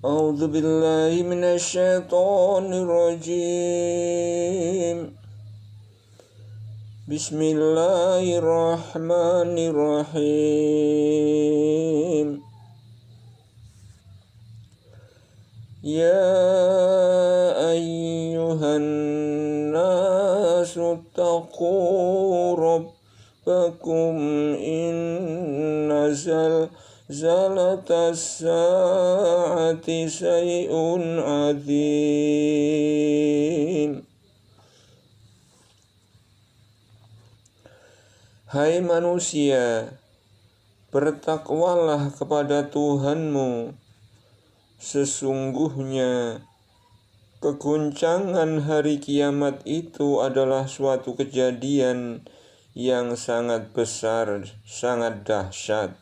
A'udzu billahi minasyaitonir rajim. Bismillahirrahmanirrahim. Ya ayyuhan nasu taqu rabbakum inna zalatas sa'ati syai'un adzim. Hai manusia, bertakwalah kepada Tuhanmu. Sesungguhnya keguncangan hari kiamat itu adalah suatu kejadian yang sangat besar, sangat dahsyat.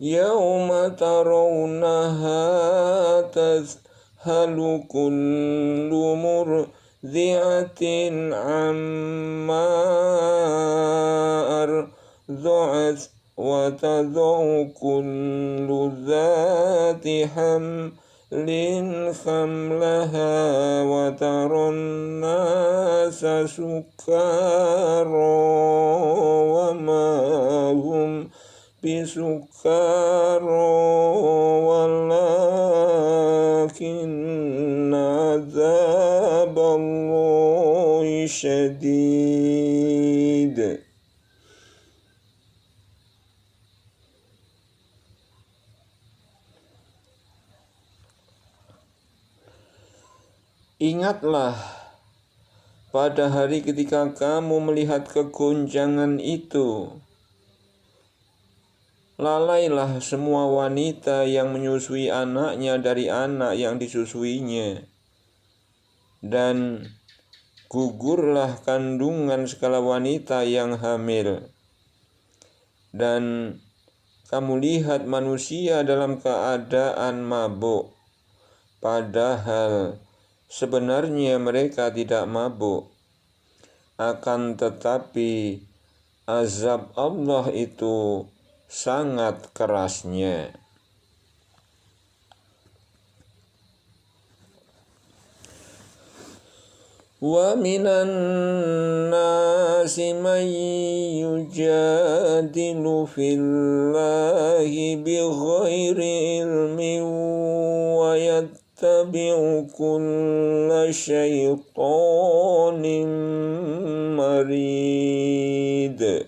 Yauma tarawnaha tadhhalu kullu murdi'atin amma arda'at wa tad'u kullu dhati hamlin hamlaha wa taran nasa sukara wa ma hum bisukara walakinna adzaballahi syadid. Ingatlah pada hari ketika kamu melihat kegoncangan itu. Lalailah semua wanita yang menyusui anaknya dari anak yang disusuinya, dan gugurlah kandungan segala wanita yang hamil. Dan kamu lihat manusia dalam keadaan mabuk, padahal sebenarnya mereka tidak mabuk. Akan tetapi azab Allah itu sangat kerasnya. Wa minan nasi man yujadilu fillahi bighairi ilmin wa yattabi'u kulla syaitanin marid.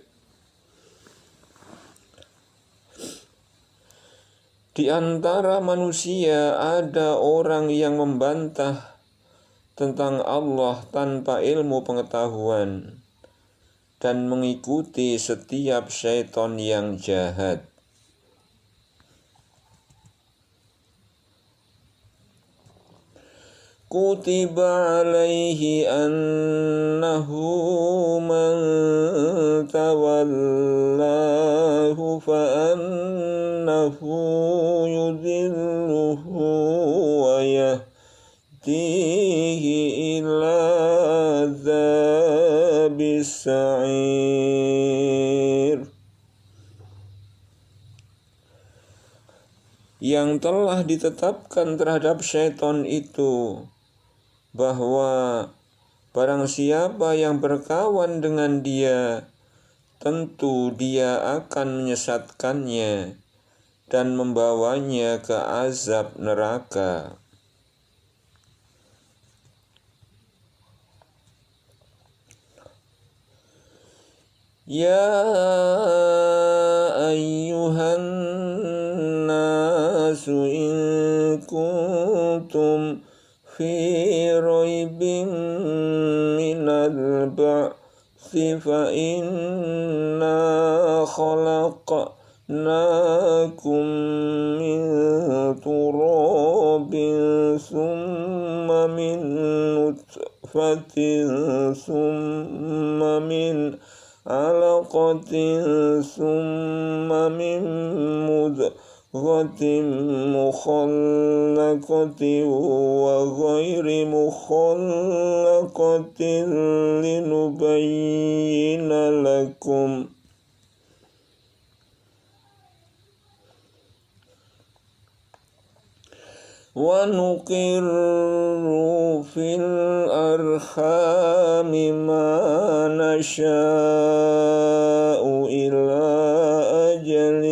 Di antara manusia ada orang yang membantah tentang Allah tanpa ilmu pengetahuan dan mengikuti setiap syaitan yang jahat. Kutiba alaihi annahu man tawallahu fa annahu yudilluhu wa yahdihi ila adzabis sa'ir. Yang telah ditetapkan terhadap syaitan itu bahwa barang siapa yang berkawan dengan dia, tentu dia akan menyesatkannya dan membawanya ke azab neraka. Ya ayyuhan nasu in kuntum fi raibin minal ba'thi fa inna khalaqnakum min turabin summa min nutfatin summa min alaqatin summa min مخلقة وغير مخلقة لنبين لكم ونقر في الأرحام ما نشاء إلى أجل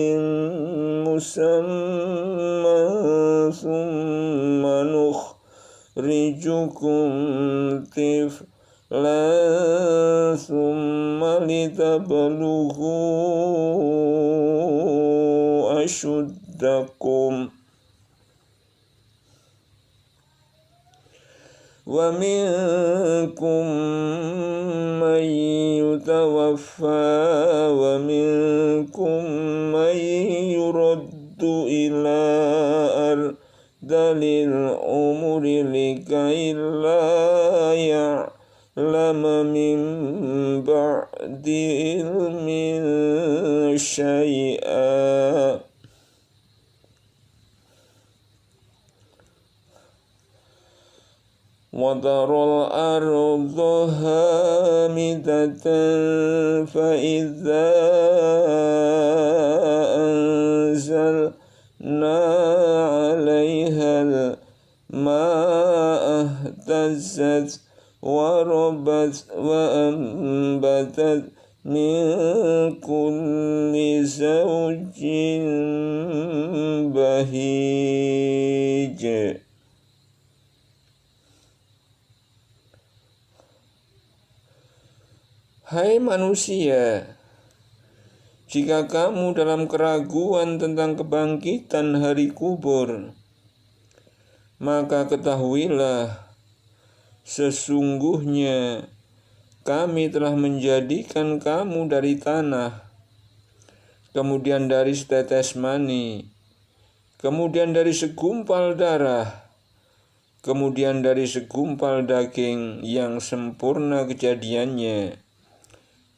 مسمى ثم نخرجكم طفلا ثم لتبلغوا أشدكم ومنكم من يتوفى ومنكم من يرد إلى أرذل العمر لكي لا يعلم من بعد علم شيئا وترى الأرض هامدة فإذا أنزلنا عليها الماء اهتزت وربت وأنبتت من كل زوج بهيج. Hai manusia, jika kamu dalam keraguan tentang kebangkitan hari kubur, maka ketahuilah sesungguhnya kami telah menjadikan kamu dari tanah, kemudian dari setetes mani, kemudian dari segumpal darah, kemudian dari segumpal daging yang sempurna kejadiannya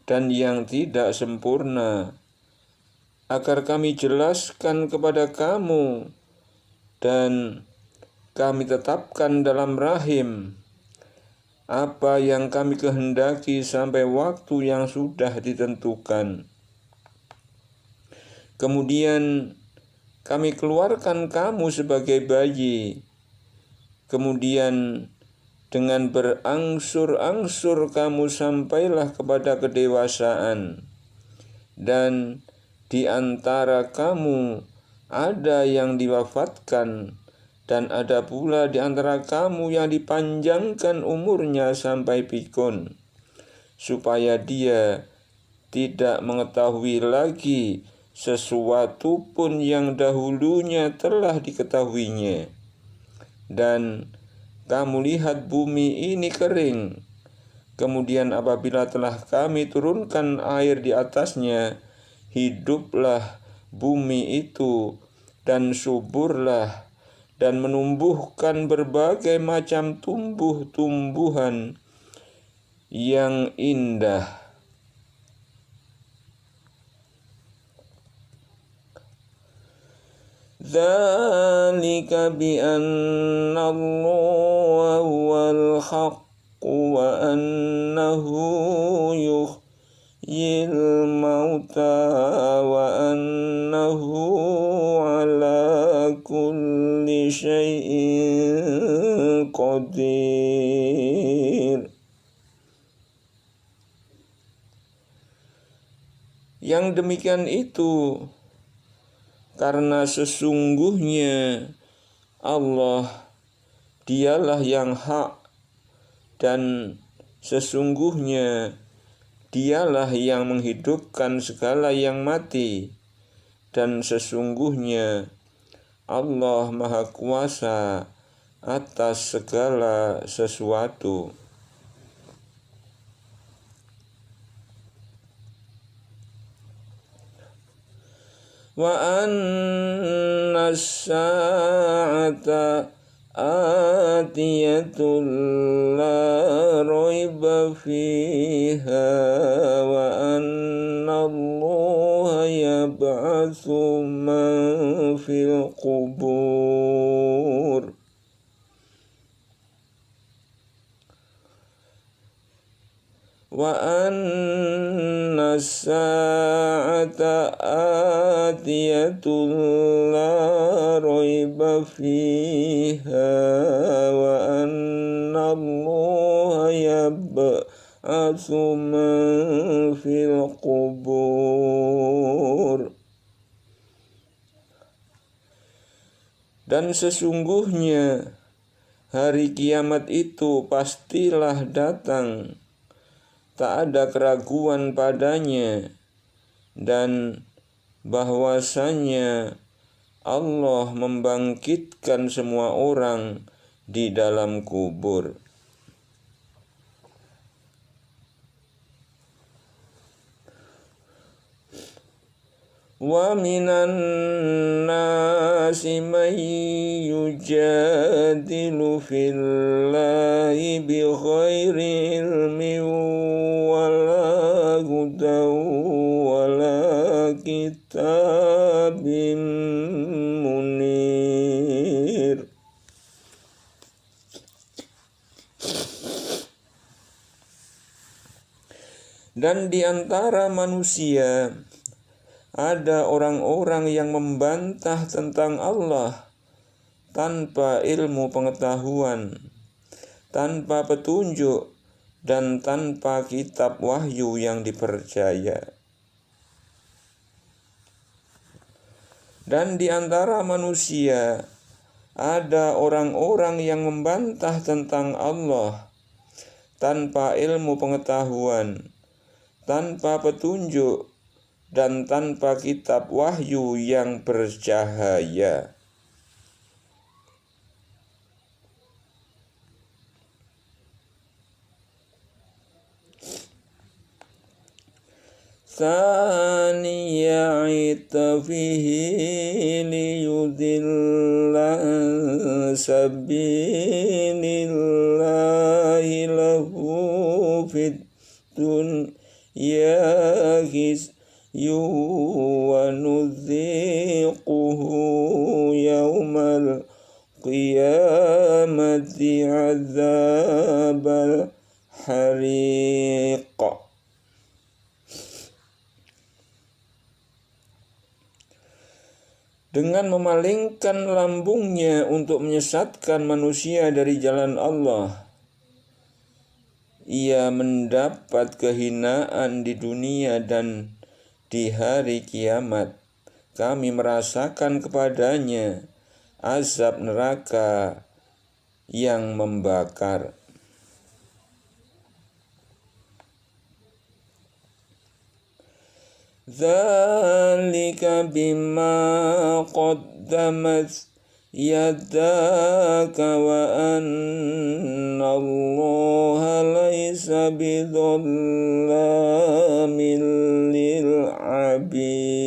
dan yang tidak sempurna, agar kami jelaskan kepada kamu dan kami tetapkan dalam rahim apa yang kami kehendaki sampai waktu yang sudah ditentukan. Kemudian kami keluarkan kamu sebagai bayi, kemudian dengan berangsur-angsur kamu sampailah kepada kedewasaan, dan di antara kamu ada yang diwafatkan, dan ada pula di antara kamu yang dipanjangkan umurnya sampai pikun, supaya dia tidak mengetahui lagi sesuatu pun yang dahulunya telah diketahuinya. Dan kamu lihat bumi ini kering, kemudian apabila telah kami turunkan air di atasnya, hiduplah bumi itu dan suburlah dan menumbuhkan berbagai macam tumbuh-tumbuhan yang indah. Dzalika bi anna Allah huwal haqq wa annahu yuhyil mauta wa annahu ala kulli syai'in qadir. Yang demikian itu karena sesungguhnya Allah dialah yang hak, dan sesungguhnya dialah yang menghidupkan segala yang mati, dan sesungguhnya Allah Maha Kuasa atas segala sesuatu. Wa anna as-sa'ata atiyatul la raiba fiha wa anna Allah yab'atsu man fil qubur. Wa anna as-sa'ata atiyatun la raiba fiha wa anna Allaha yab'atsu man fil qubur. Dan sesungguhnya hari kiamat itu pastilah datang, tak ada keraguan padanya, dan bahwasanya Allah membangkitkan semua orang di dalam kubur. Wa minan nasi man yujadilu fillahi bighairi ilmin wala hudan wala kitabim munir. Dan di antara manusia ada orang-orang yang membantah tentang Allah tanpa ilmu pengetahuan, tanpa petunjuk, dan tanpa kitab wahyu yang dipercaya. Dan di antara manusia ada orang-orang yang membantah tentang Allah tanpa ilmu pengetahuan, tanpa petunjuk, dan tanpa kitab wahyu yang bercahaya. Thaniya itafihi liyudilla sabilillahi lahu fid dunya wa nudhiquhu yawmal qiyamati adzabal hariq. Dengan memalingkan lambungnya untuk menyesatkan manusia dari jalan Allah, ia mendapat kehinaan di dunia dan di hari kiamat. Kami merasakan kepadanya azab neraka yang membakar. Dzalika bima qaddamat yadaka wa anna Allaha laysa bidhallamin lil abid.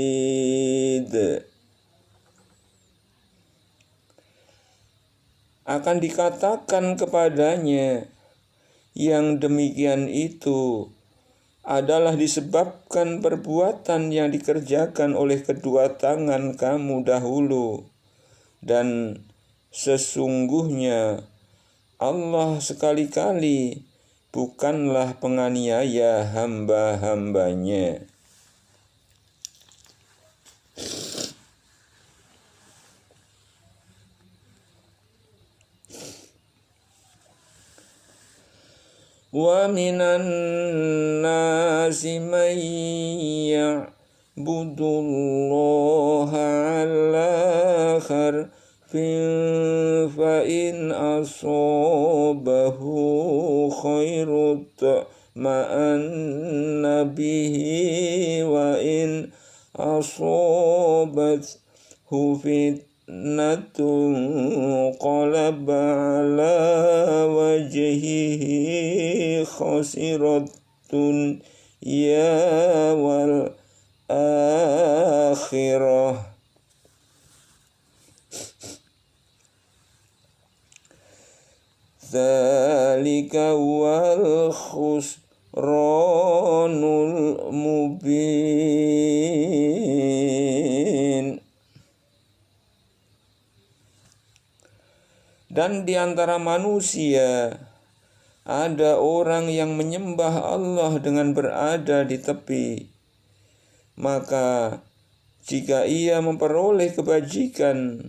Akan dikatakan kepadanya, yang demikian itu adalah disebabkan perbuatan yang dikerjakan oleh kedua tangan kamu dahulu, dan sesungguhnya Allah sekali-kali bukanlah penganiaya hamba-hambanya. Wa minan nasi man ya'budullaha ala harfin fa in asabahu khairu ma'anna bihi wa in asabathu fitnatun qalaba ala wajhihi khasiratun ya wal akhirah. Dzalika wal khusranul mubin. Dan di antara manusia ada orang yang menyembah Allah dengan berada di tepi. Maka jika ia memperoleh kebajikan,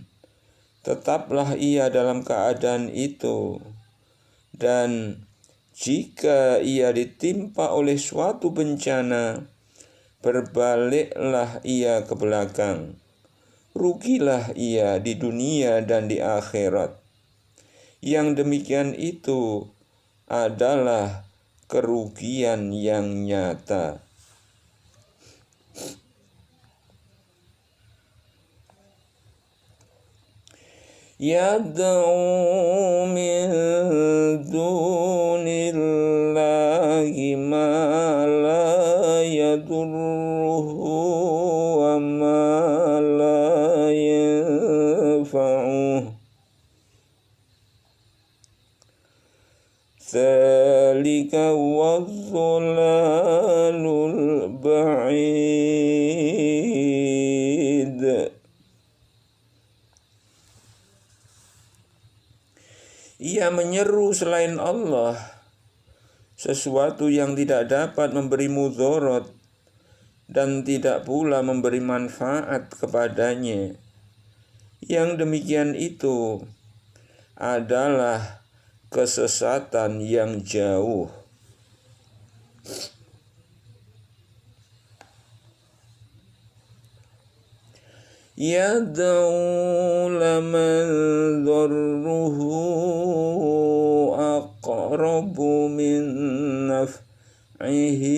tetaplah ia dalam keadaan itu. Dan jika ia ditimpa oleh suatu bencana, berbaliklah ia ke belakang. Rugilah ia di dunia dan di akhirat. Yang demikian itu adalah kerugian yang nyata. Yad'u min dunillahi ma la yadurruhu wa ma la yanfa'uh. Dzalika wadh-dhalalul ba'id. Ia menyeru selain Allah sesuatu yang tidak dapat memberi mudarat dan tidak pula memberi manfaat kepadanya. Yang demikian itu adalah kesesatan yang jauh. Yad'u laman dharruhu aqrabu min naf'ihi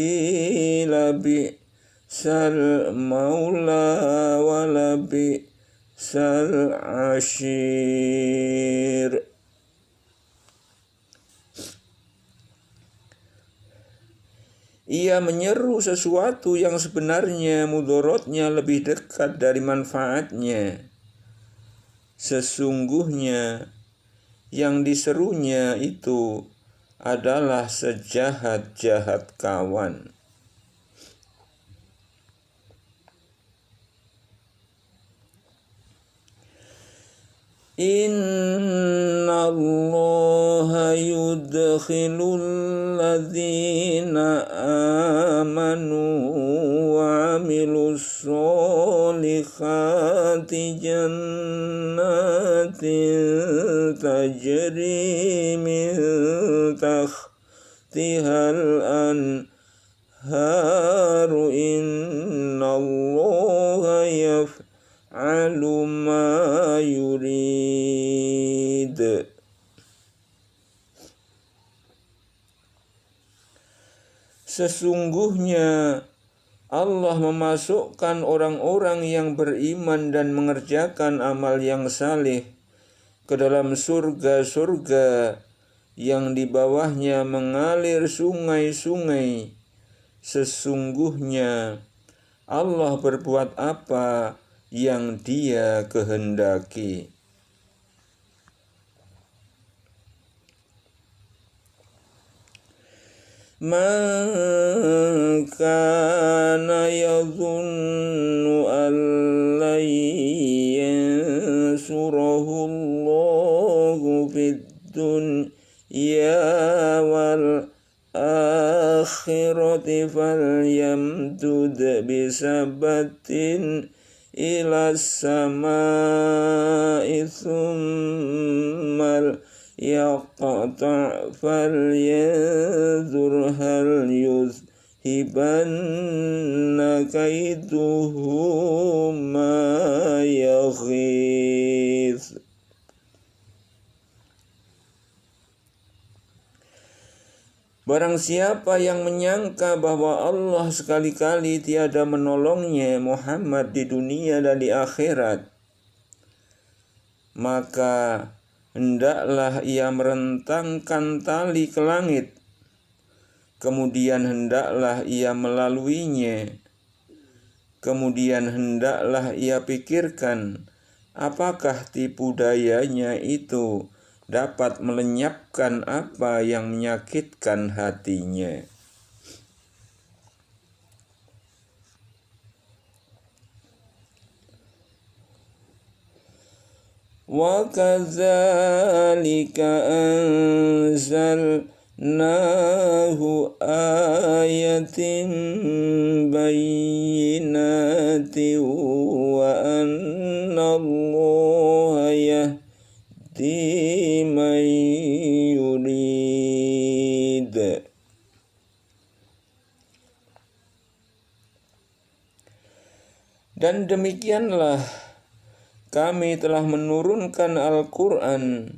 labi'sal maula wa labi'sal ashir. Ia menyeru sesuatu yang sebenarnya mudaratnya lebih dekat dari manfaatnya. Sesungguhnya yang diserunya itu adalah sejahat-jahat kawan. Inna Allaha yudkhilul ladzina amanu wa amilus solihati jannatin tajri min tahtihal anharu. Inna Allaha yaf'alu ma yurid. Sesungguhnya Allah memasukkan orang-orang yang beriman dan mengerjakan amal yang saleh ke dalam surga-surga yang di bawahnya mengalir sungai-sungai. Sesungguhnya Allah berbuat apa yang Dia kehendaki. Man kana yadhunnu an lan yansurahu Allahu fid dunya wal akhirati falyamdud bisabatin ila samai thumma yaqta' falyanzur hal yuzhibanna kaiduhu ma yaghith. Barang siapa yang menyangka bahwa Allah sekali-kali tiada menolongnya Muhammad di dunia dan di akhirat, maka hendaklah ia merentangkan tali ke langit, kemudian hendaklah ia melaluinya, kemudian hendaklah ia pikirkan apakah tipu dayanya itu dapat melenyapkan apa yang menyakitkan hatinya. Wa kadzalika anzalnahu ayatin bayyinatin wa anna Allaha yahdi man yurid. Dan demikianlah kami telah menurunkan Al-Quran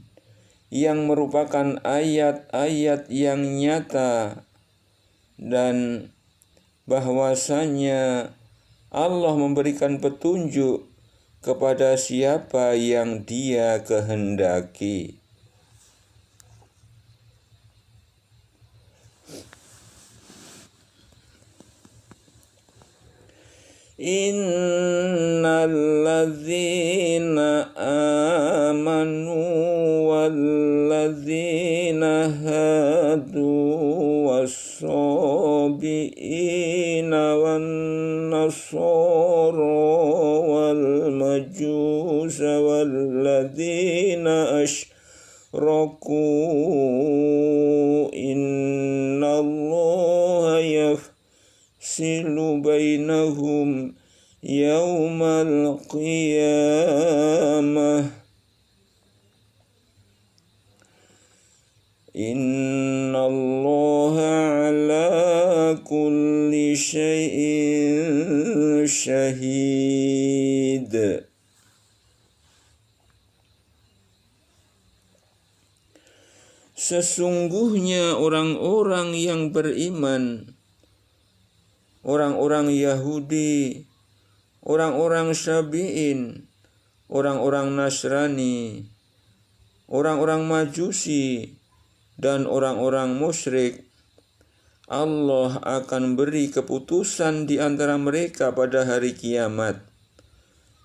yang merupakan ayat-ayat yang nyata, dan bahwasanya Allah memberikan petunjuk kepada siapa yang Dia kehendaki. Innal ladzina amanu wal ladzina hadu was-sabiina wan nasara wal majusa wal ladzina asyraku innallaha yafsilu bainahum yaumal qiyamah innallaha ala kulli syai'in syahid. Sesungguhnya orang-orang yang beriman, orang-orang Yahudi, orang-orang Syabi'in, orang-orang Nasrani, orang-orang Majusi, dan orang-orang musyrik, Allah akan beri keputusan di antara mereka pada hari kiamat.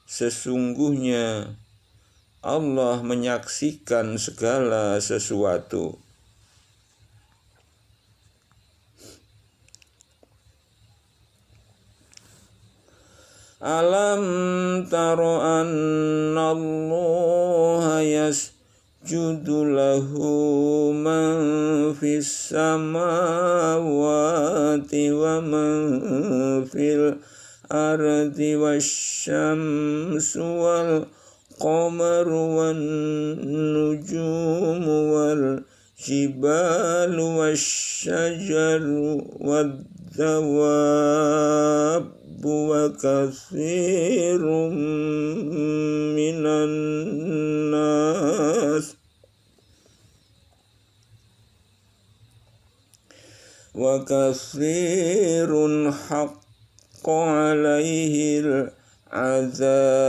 Sesungguhnya Allah menyaksikan segala sesuatu. Alam taro anna Allah yasjudu lahu man fis samawati wa man fil ardi wasyamsu wal qamaru wan nujumu wal jibalu wasyajaru wad dawab wa katsirun minan nas wa katsirun haqqa alaihi al-azab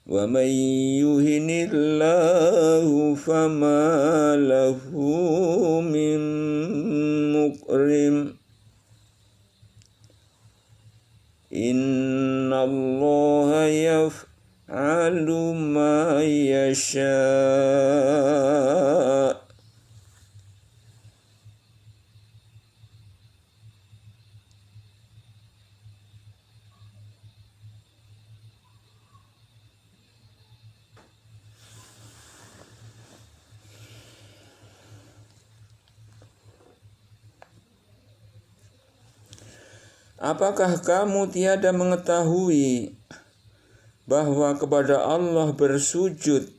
wa man yuhinillahu fama lahu min mukrim innallaha yaf'alu ma yasha. Apakah kamu tiada mengetahui bahwa kepada Allah bersujud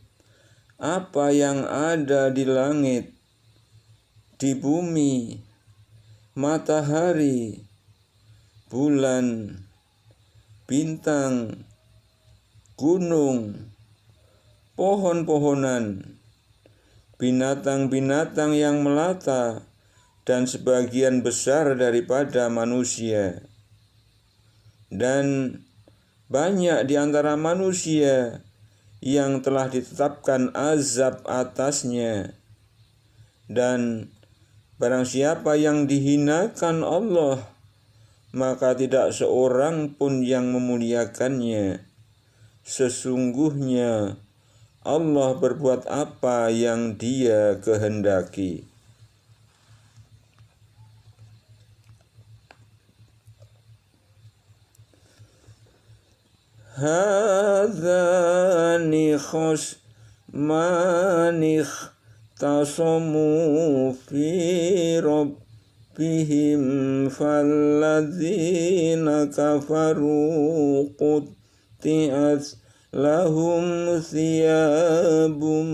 apa yang ada di langit, di bumi, matahari, bulan, bintang, gunung, pohon-pohonan, binatang-binatang yang melata, dan sebagian besar daripada manusia. Dan banyak di antara manusia yang telah ditetapkan azab atasnya. Dan barang siapa yang dihinakan Allah, maka tidak seorang pun yang memuliakannya. Sesungguhnya Allah berbuat apa yang Dia kehendaki. hadzani khosmani tasamu fi rabbihim falladzina kafaru qutti'at lahum thiyabum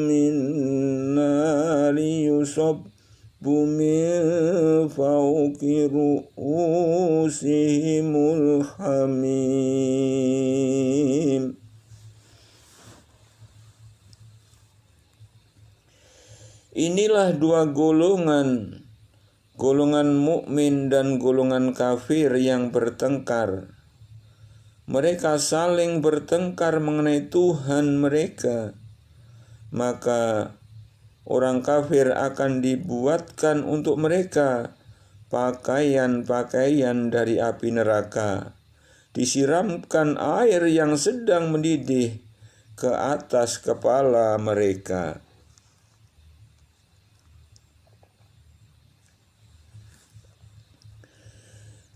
min nari yusabbu min fawqi ru'usihimul hamim. Inilah dua golongan mukmin dan golongan kafir yang bertengkar. Mereka saling bertengkar mengenai Tuhan mereka. Maka orang kafir akan dibuatkan untuk mereka pakaian-pakaian dari api neraka, disiramkan air yang sedang mendidih ke atas kepala mereka.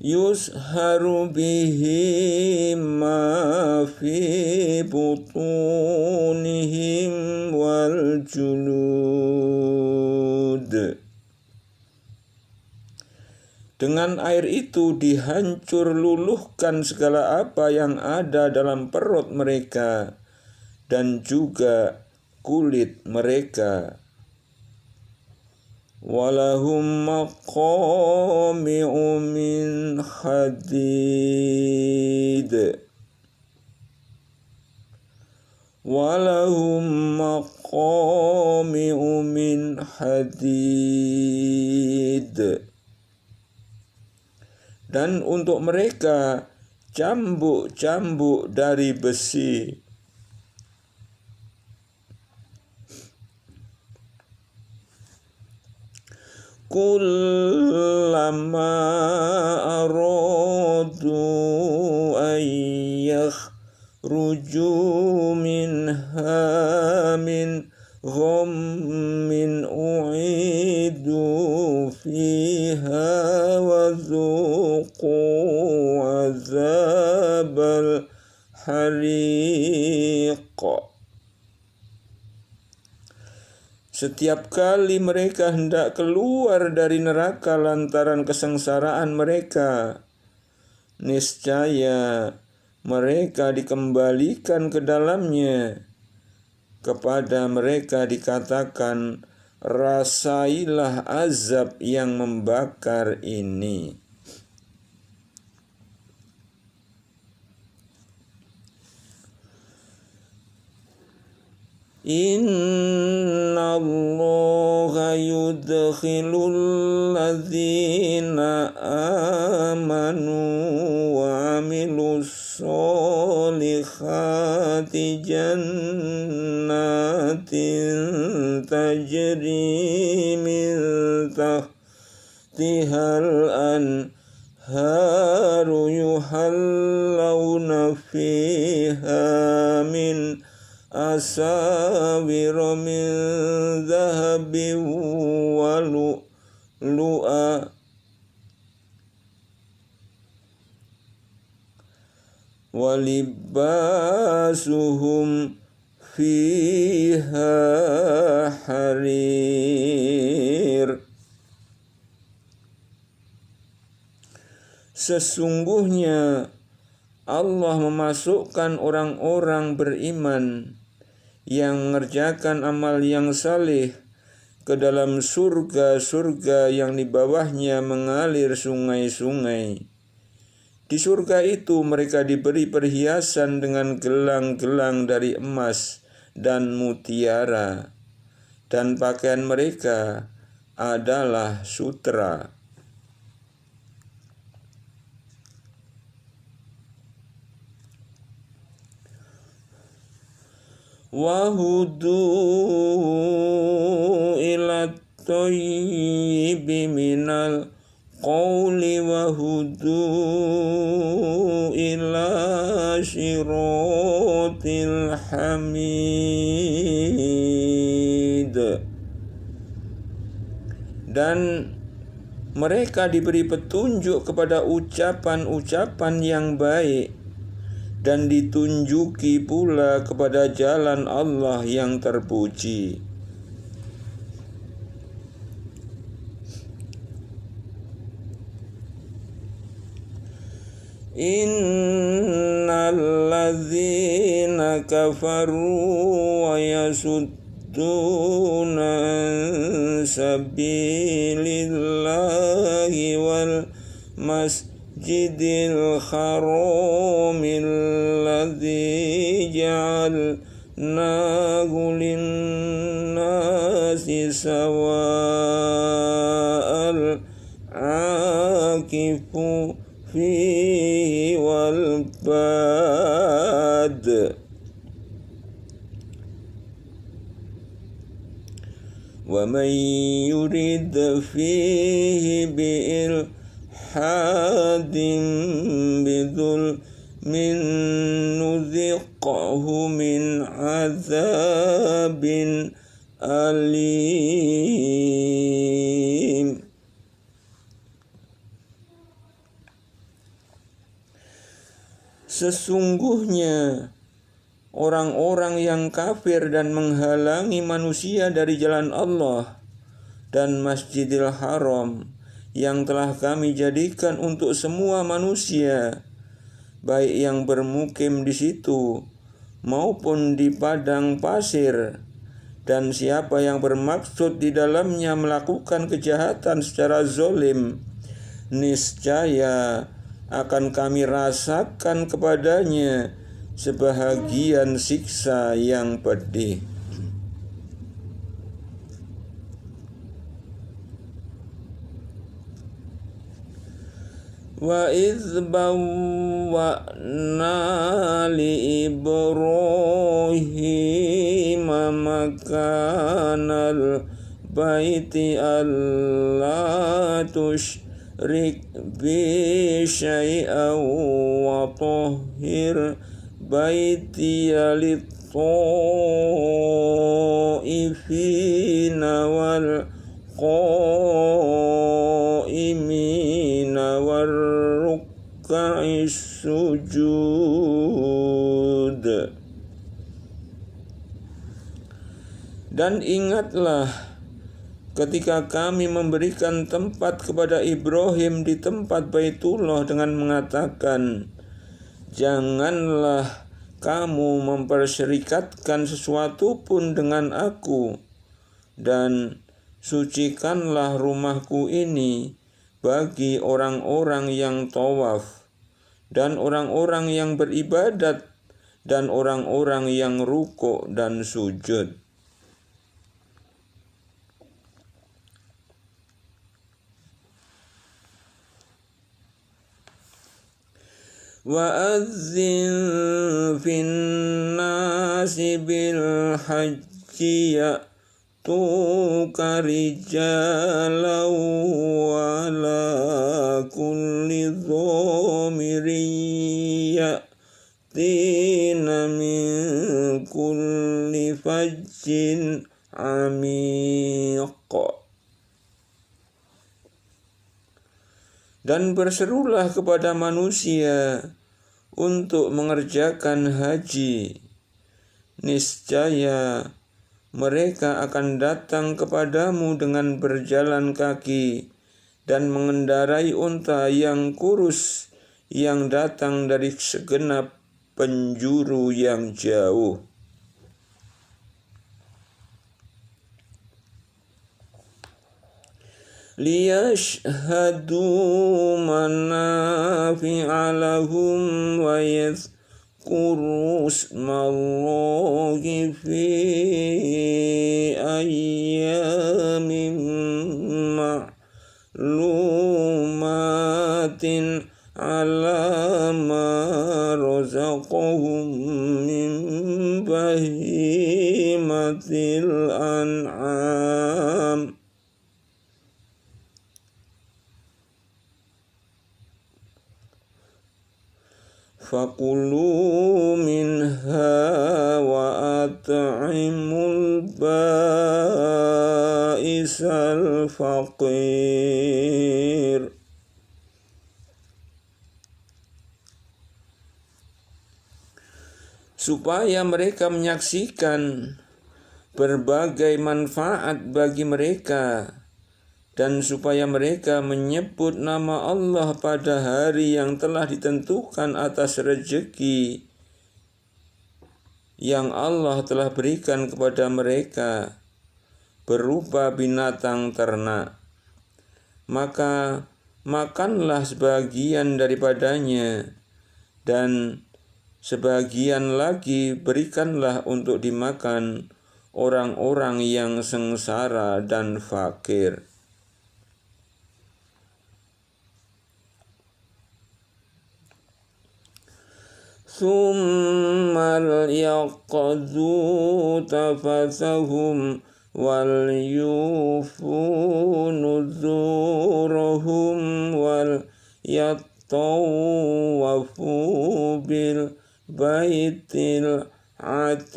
Yusharu bihi ma fi butunihim wal julud. Dengan air itu dihancur luluhkan segala apa yang ada dalam perut mereka dan juga kulit mereka. Walahum maqami'u min hadid. Walahum maqami'u min hadid. Dan untuk mereka cambuk-cambuk dari besi. Kullama aradu an yakhruju minha min ghammin u'idu fiha wa dhuqu azabal hariq. Setiap kali mereka hendak keluar dari neraka lantaran kesengsaraan mereka, niscaya mereka dikembalikan ke dalamnya. Kepada mereka dikatakan, rasailah azab yang membakar ini. Inna Allaha yudkhilul ladzina amanu wa amilus solihati jannatin tajri min tahtihal anharu yuhallawna fiha min asawira min dhahabin wa lu'a wa libasuhum fiha harir. Sesungguhnya Allah memasukkan orang-orang beriman yang mengerjakan amal yang saleh ke dalam surga-surga yang di bawahnya mengalir sungai-sungai. Di surga itu mereka diberi perhiasan dengan gelang-gelang dari emas dan mutiara, dan pakaian mereka adalah sutra. Wahudu ila thayyibi minal qawli wahudu ila syiratil hamid. Dan mereka diberi petunjuk kepada ucapan-ucapan yang baik dan ditunjuki pula kepada jalan Allah yang terpuji. Innal ladzina kafaru wa yasudduna an sabilillahi wal masjidil haramil ladzi ja'alnahu linnasi sawa'al akifu fihi wal bad. Wa man yurid fihi bi'ilhadin bidzulmin nuziqhu min azabin alim. Sesungguhnya orang-orang yang kafir dan menghalangi manusia dari jalan Allah dan Masjidil Haram yang telah kami jadikan untuk semua manusia, baik yang bermukim di situ maupun di padang pasir, dan siapa yang bermaksud di dalamnya melakukan kejahatan secara zalim, niscaya akan kami rasakan kepadanya sebahagian siksa yang pedih. Wa idz bawwa'na li Ibrahim makanal baiti alla tusyrik bi syai'an wa tahhir baitiya lit-ta'ifina wal qa'imina war ruk'is sujud. Dan ingatlah ketika kami memberikan tempat kepada Ibrahim di tempat Baitullah dengan mengatakan, janganlah kamu mempersyirikatkan sesuatu pun dengan aku, dan sucikanlah rumahku ini bagi orang-orang yang tawaf dan orang-orang yang beribadat dan orang-orang yang rukuk dan sujud. Wa azzin fin nasi bil hajji ya'tuka rijalan wa ala kulli dhamirin ya'tina min kulli fajjin amiq. Dan berserulah kepada manusia untuk mengerjakan haji. Niscaya mereka akan datang kepadamu dengan berjalan kaki dan mengendarai unta yang kurus yang datang dari segenap penjuru yang jauh. Liyashhadu manafi'a lahum wa yadhkuru ismallahi fi ayyamin ma'lumatin ala ma razaqahum min bahimatil an'am. Fakulu minha wa at'imul ba'isal faqir. supaya mereka menyaksikan berbagai manfaat bagi mereka, dan supaya mereka menyebut nama Allah pada hari yang telah ditentukan atas rezeki yang Allah telah berikan kepada mereka berupa binatang ternak. Maka makanlah sebagian daripadanya, dan sebagian lagi berikanlah untuk dimakan orang-orang yang sengsara dan fakir. Tsumma yaqdu tafathahum wal yufu nuzurahum wal yattawafu bil baitil atiq.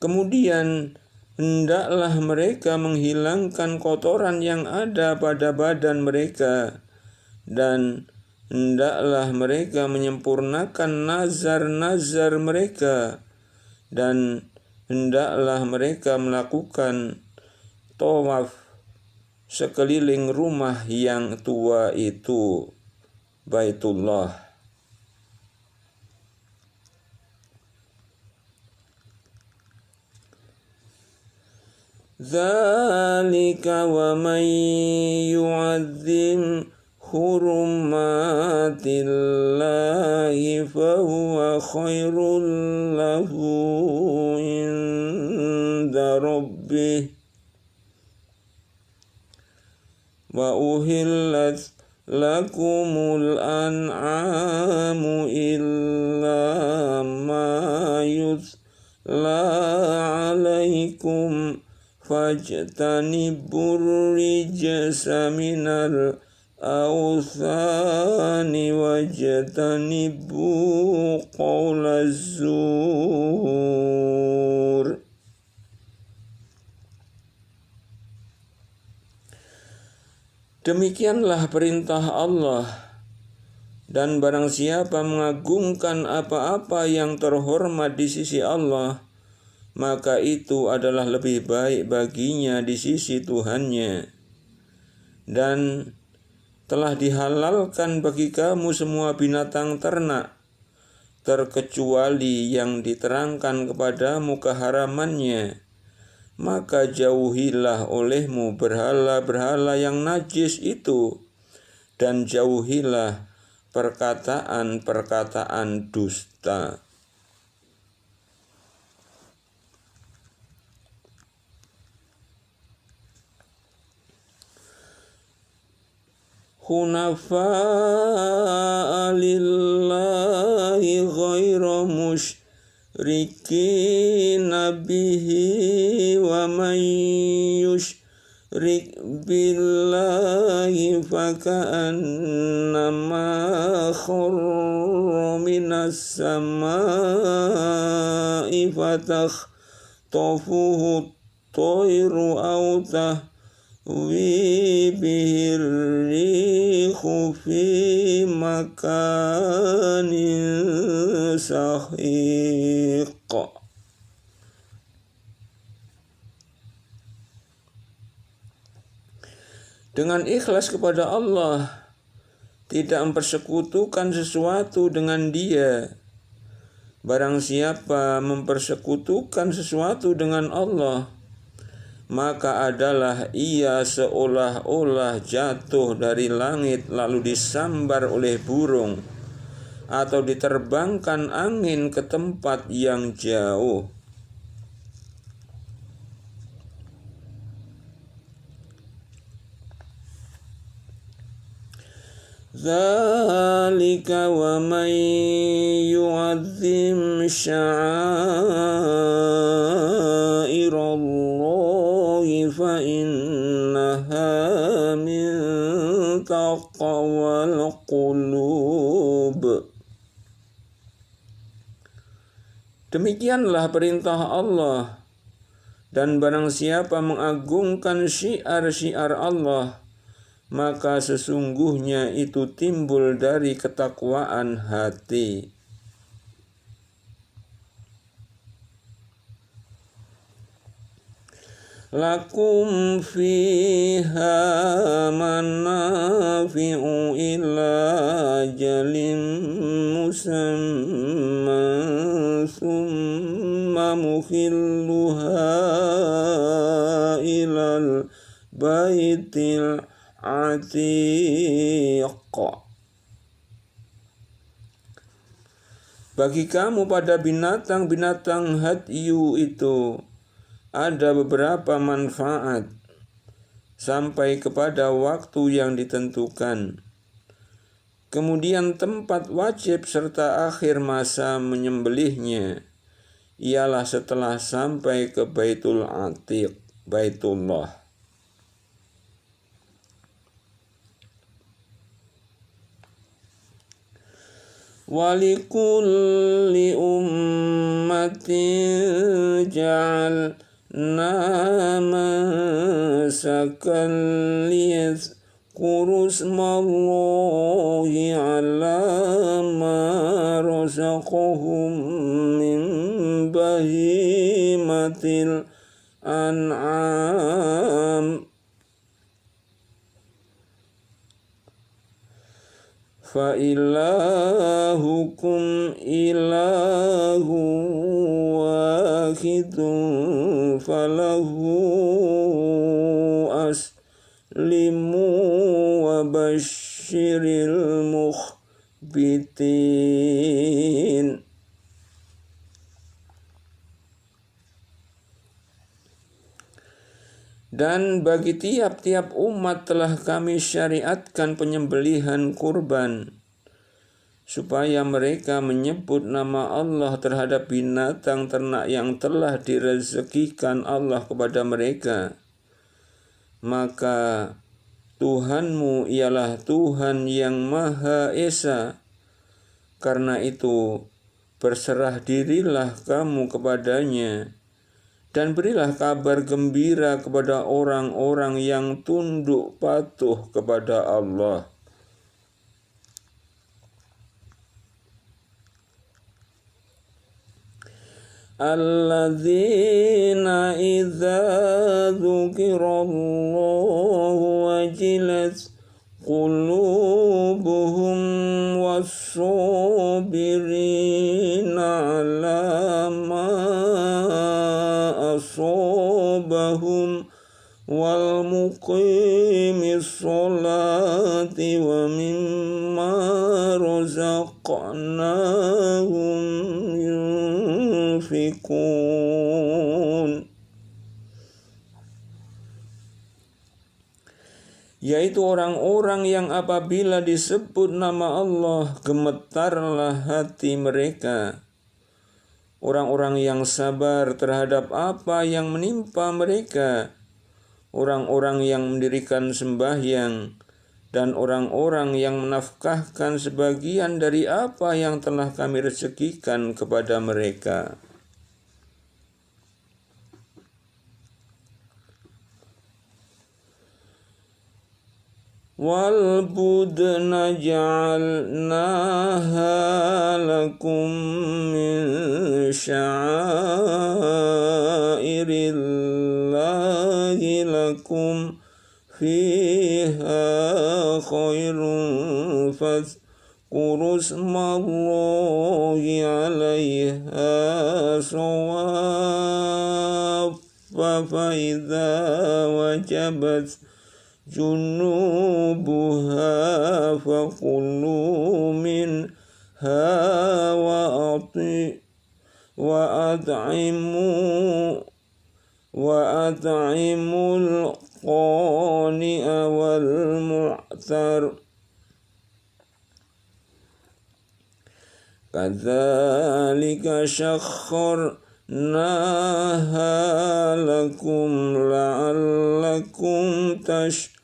Kemudian hendaklah mereka menghilangkan kotoran yang ada pada badan mereka, dan hendaklah mereka menyempurnakan nazar-nazar mereka, dan hendaklah mereka melakukan tawaf sekeliling rumah yang tua itu, Baitullah. Dzalika wa man yu'azzim hurumatillahi fahuwa khairul lahu inda rabbih wa uhillat lakumul an'amu illa ma yutla alaikum fajtanibur rijsa minal awthani wajtanibu qawlaz zur. Demikianlah perintah Allah, dan barang siapa mengagungkan apa-apa yang terhormat di sisi Allah, maka itu adalah lebih baik baginya di sisi Tuhannya. Dan telah dihalalkan bagi kamu semua binatang ternak, terkecuali yang diterangkan kepadamu keharamannya. Maka jauhilah olehmu berhala-berhala yang najis itu, dan jauhilah perkataan-perkataan dusta. Hunafa'a lillahi ghairu musyrikin bihi wa man yushrik billahi faka'annama kharra minas samai fatakhtafuhu at-tayru aw bihir rihu fi makanin sahiq. Dengan ikhlas kepada Allah, tidak mempersekutukan sesuatu dengan Dia. Barang siapa mempersekutukan sesuatu dengan Allah, maka adalah ia seolah-olah jatuh dari langit lalu disambar oleh burung, atau diterbangkan angin ke tempat yang jauh. Dzalika wa man yu'azzim sya'airallahi fa innaha min taqwal qulub. Demikianlah perintah Allah, dan barang siapa mengagungkan syiar-syiar Allah, maka sesungguhnya itu timbul dari ketakwaan hati. Lakum fiha manafi'u ila ajalin musamma summa mukhilluha ilal baitil atiq. Bagi kamu pada binatang-binatang hadyu itu ada beberapa manfaat sampai kepada waktu yang ditentukan. Kemudian tempat wajib serta akhir masa menyembelihnya ialah setelah sampai ke Baitul Atiq, Baitullah. Walikulli ummatin ja'al mansakan liyadhkuru ismallahi ala ma razaqahum min bahimatil an'am. Fa ilahukum ilahu wahidun falahu aslimu wa basyiril mukhbitin. Dan bagi tiap-tiap umat telah kami syariatkan penyembelihan kurban, supaya mereka menyebut nama Allah terhadap binatang ternak yang telah direzekikan Allah kepada mereka. Maka Tuhanmu ialah Tuhan yang Maha Esa. Karena itu berserah dirilah kamu kepadanya, dan berilah kabar gembira kepada orang-orang yang tunduk patuh kepada Allah. Alladzina idza dzukirallahu wajilat qulubuhum was-sabirina ala ma asabahum wal muqimis sholati wa mimma razaqnahum yunfikun. Yaitu orang-orang yang apabila disebut nama Allah gemetarlah hati mereka, orang-orang yang sabar terhadap apa yang menimpa mereka, orang-orang yang mendirikan sembahyang, dan orang-orang yang menafkahkan sebagian dari apa yang telah kami rezekikan kepada mereka. Wal budna ja'alnaha lakum min sya'airillahi lakum fiha khairun fadhkuru ismallahi 'alaiha sawaffa fa idza wajabat junubuha faqulu minha wa at'imul qani'a wal mu'tar. Kadzalika syakharnaha lakum la'allakum tashkurun.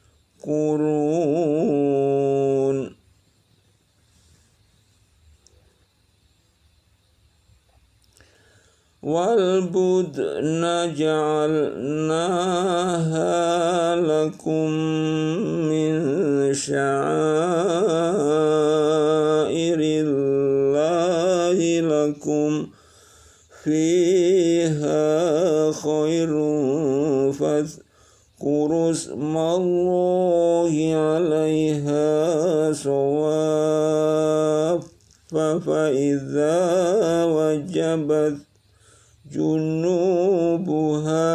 والبدن جعلناها لكم من شعائر الله لكم فيها خير فاذكروا اسم الله عليها صواف فإذا وجبت جنوبها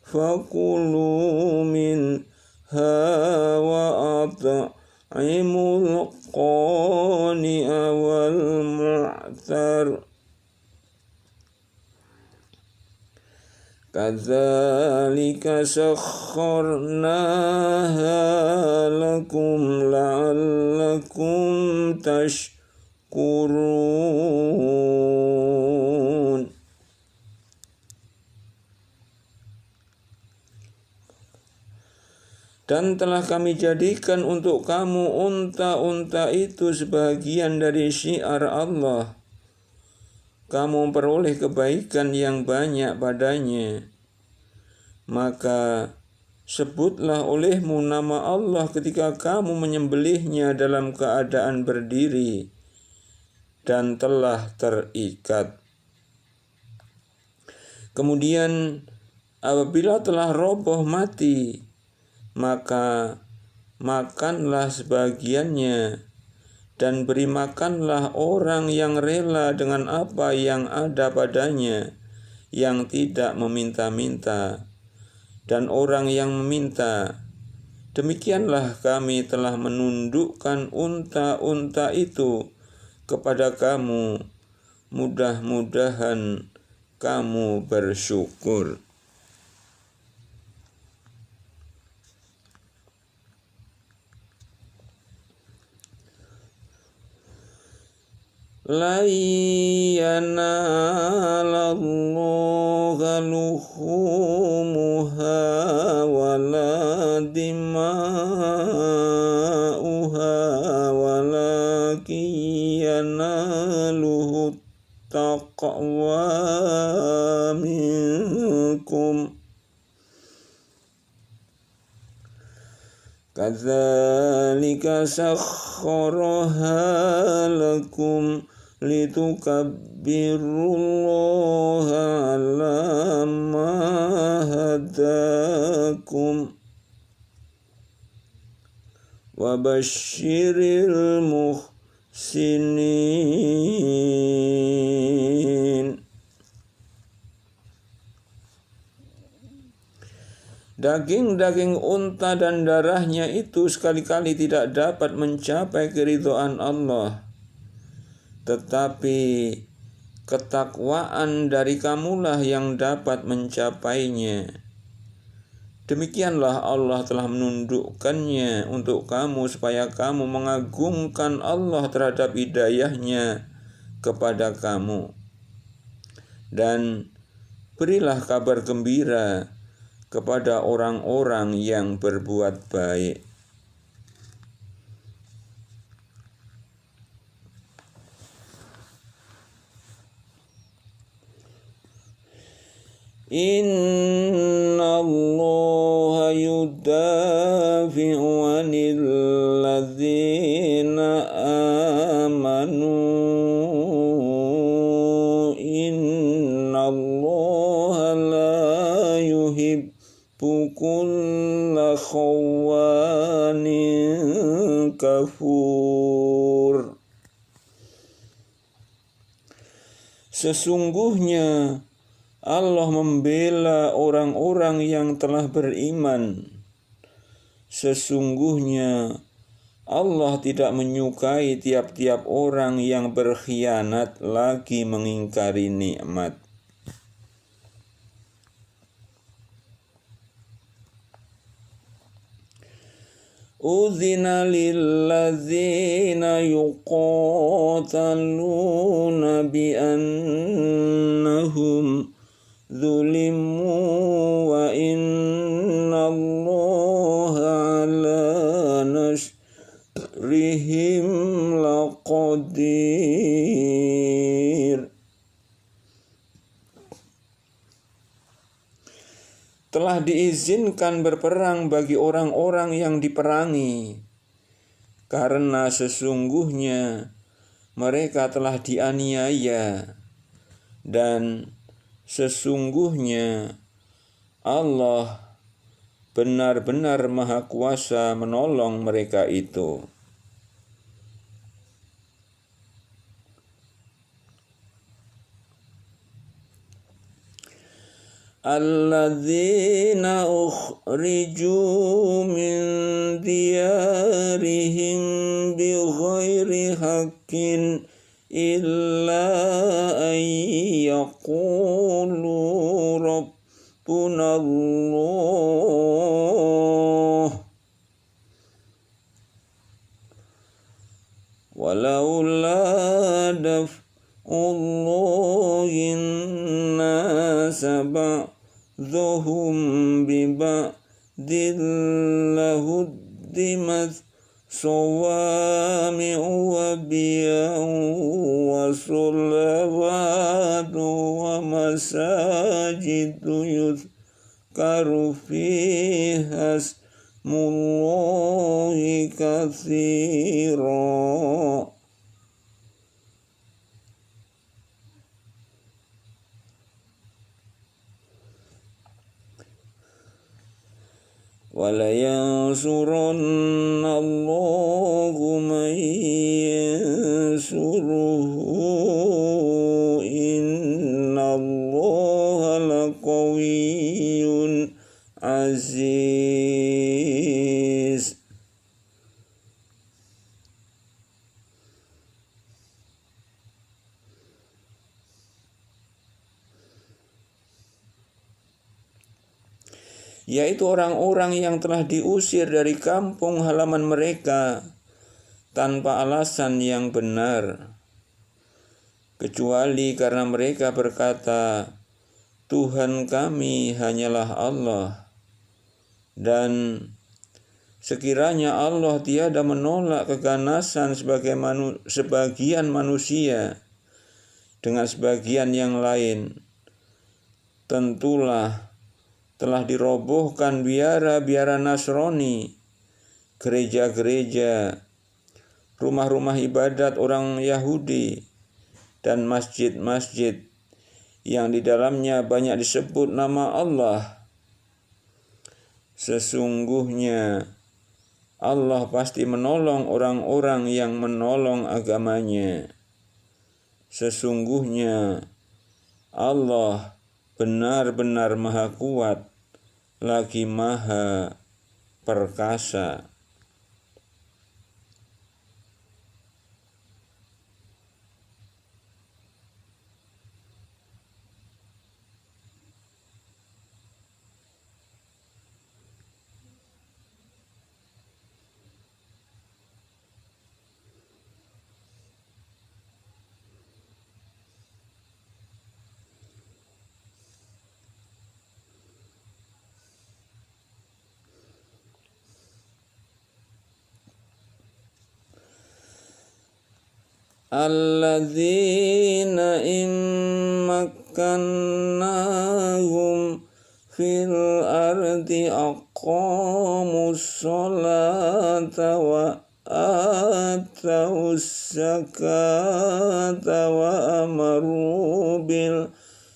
فكلوا منها وأطعموا القانع والمعتر كذلك سخرناها لكم لعلكم تشكرون. Dan telah kami jadikan untuk kamu unta-unta itu sebagian dari syiar Allah. Kamu memperoleh kebaikan yang banyak padanya. Maka sebutlah olehmu nama Allah ketika kamu menyembelihnya dalam keadaan berdiri dan telah terikat. Kemudian apabila telah roboh mati, maka makanlah sebagiannya dan beri makanlah orang yang rela dengan apa yang ada padanya, yang tidak meminta-minta, dan orang yang meminta. Demikianlah kami telah menundukkan unta-unta itu kepada kamu. Mudah-mudahan kamu bersyukur. La yanalallaha luhumuha wala dima'uha walakin yanaluhu taqwa minkum. Kadzalika sakhkharaha lakum litukabbirullaha ala ma hadakum wa basyiril muhsinin. Daging-daging unta dan darahnya itu sekali-kali tidak dapat mencapai keridhaan Allah, tetapi ketakwaan dari kamulah yang dapat mencapainya. Demikianlah Allah telah menundukkannya untuk kamu supaya kamu mengagungkan Allah terhadap hidayahnya kepada kamu. Dan berilah kabar gembira kepada orang-orang yang berbuat baik. Inna Allah yudafi'u 'anil ladzina amanu. Inna Allah la yuhibbu kulla khawanin kafur. Sesungguhnya Allah membela orang-orang yang telah beriman. Sesungguhnya Allah tidak menyukai tiap-tiap orang yang berkhianat lagi mengingkari nikmat. Udzina lilladzina yuqataluna bi annahum zulimu wa inna Allaha ala nasrihim laqadir. telah diizinkan berperang bagi orang-orang yang diperangi, karena sesungguhnya mereka telah dianiaya, dan sesungguhnya Allah benar-benar Maha Kuasa menolong mereka itu. Alladzina ukhriju min diyarihim bighairi haqqin illa an yaqulu rabbuna Allah walaula daf'ullahin nasa ba'dhum biba'din lahuddimat sawami'u wa biya'u wa salawatu wa masajidu yuzkaru fiha ismullahi katsira. Wala yansuranna Allahu man yansuruhu inna Allaha laqawiyyun aziz. Yaitu orang-orang yang telah diusir dari kampung halaman mereka tanpa alasan yang benar, kecuali karena mereka berkata, Tuhan kami hanyalah Allah, dan sekiranya Allah tiada menolak keganasan sebagian manusia dengan sebagian yang lain, tentulah telah dirobohkan biara-biara Nasrani, gereja-gereja, rumah-rumah ibadat orang Yahudi, dan masjid-masjid yang di dalamnya banyak disebut nama Allah. Sesungguhnya Allah pasti menolong orang-orang yang menolong agamanya. Sesungguhnya Allah benar-benar Maha Kuat lagi Maha Perkasa. Alladzina immakkannahum fil ardi aqamus sholata wa atawus zakata wa amaru bil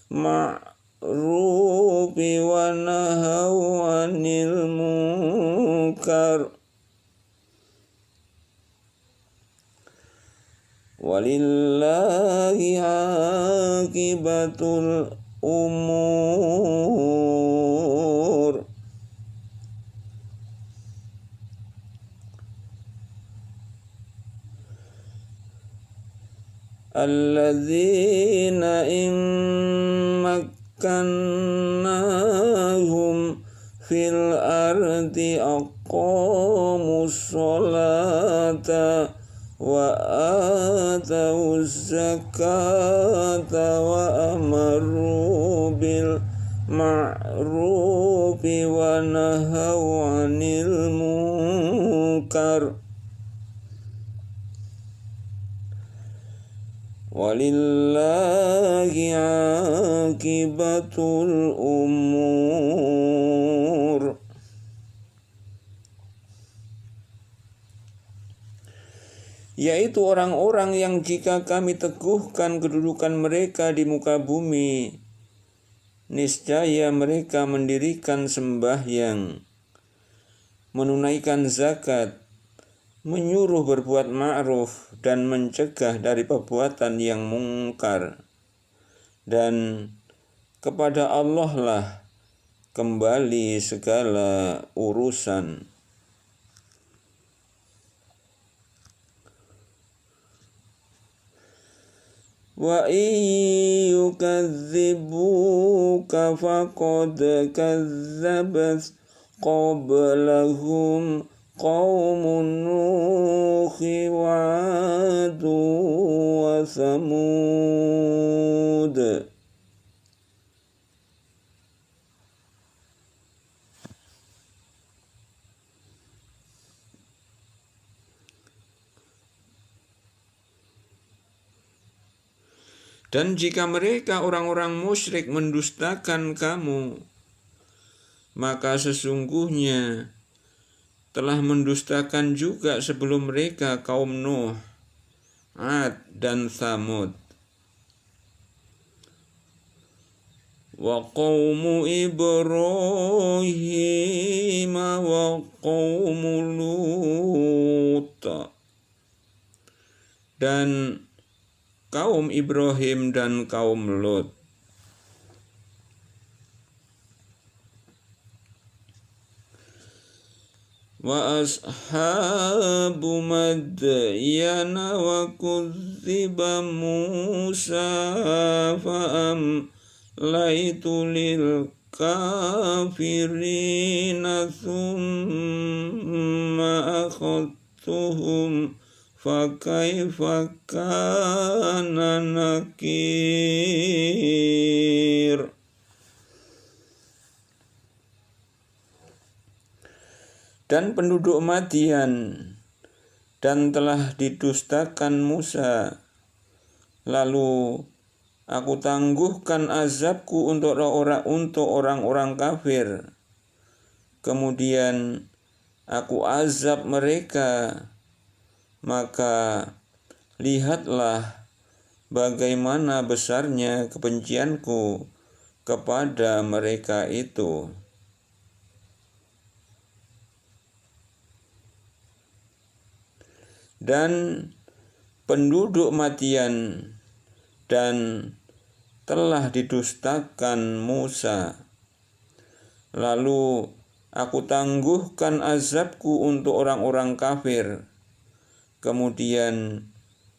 ma'rufi wa nahaw 'anil munkar. Walillahi aqibatul umur. Alladzina immakkannahum fil ardi aqamus sholata wa atawuz zakata wa amaru bil ma'rufi wa nahaw 'anil munkar. Walillahi aqibatul umur. yaitu orang-orang yang jika kami teguhkan kedudukan mereka di muka bumi, niscaya mereka mendirikan sembahyang, menunaikan zakat, menyuruh berbuat ma'ruf dan mencegah dari perbuatan yang mungkar. Dan kepada Allah lah kembali segala urusan. Wa yukadzibuka faqad kadzabat qablahum qaumun Nuhi wa 'Adu wa Thamud. Dan jika mereka orang-orang musyrik mendustakan kamu, maka sesungguhnya telah mendustakan juga sebelum mereka kaum Nuh, 'Ad dan Thamud. Wa qaumu Ibrahim wa qaumu Lut. Dan kaum Ibrahim dan kaum Lut. Wa ashabu Madyana wa kudziba Musa fa'amlaitu lil kafirina thumma akhadtuhum fakaifa kana nakir. Dan penduduk Madian dan telah didustakan Musa, lalu aku tangguhkan azabku untuk orang-orang kafir. Kemudian aku azab mereka. Maka lihatlah bagaimana besarnya kebencianku kepada mereka itu. Dan penduduk Madian dan telah didustakan Musa, lalu aku tangguhkan azabku untuk orang-orang kafir. Kemudian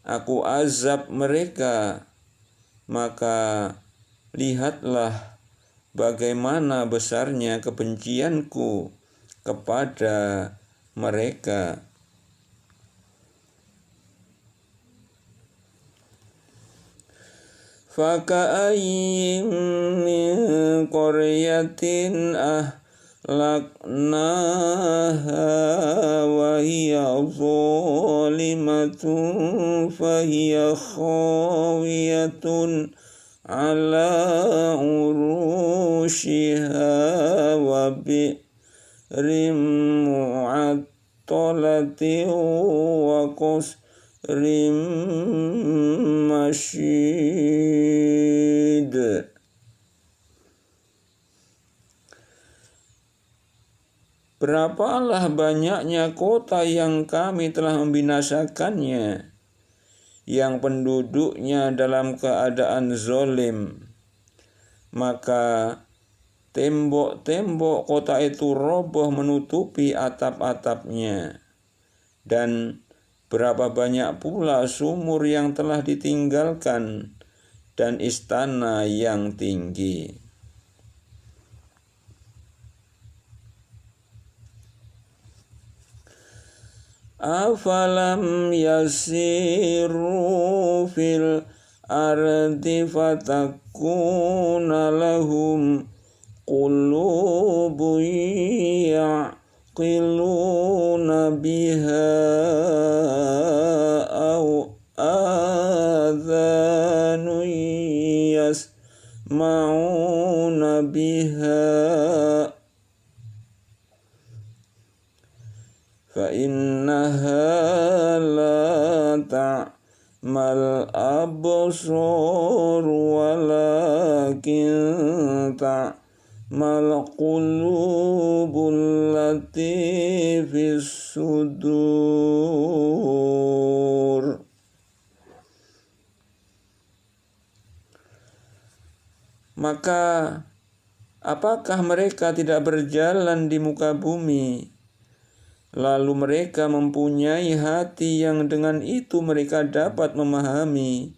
aku azab mereka, maka lihatlah bagaimana besarnya kebencianku kepada mereka. Faka'ayyin min qaryatin ahlaknaha wa hiya zalimatun fahiya khawiyatun ala urushiha wa bi'rim mu'attalatin wa qasrim masyid. Berapalah banyaknya kota yang kami telah membinasakannya, yang penduduknya dalam keadaan zalim. Maka tembok-tembok kota itu roboh menutupi atap-atapnya, dan berapa banyak pula sumur yang telah ditinggalkan dan istana yang tinggi. Afalam yasiru fil ardi fatakuna lahum qulubun ya'qiluna biha aw adhanun yasma'una biha fa innaha la الأبصار ولكن تعمى القلوب التي في الصدور. Maka apakah mereka tidak berjalan di muka bumi, lalu mereka mempunyai hati yang dengan itu mereka dapat memahami,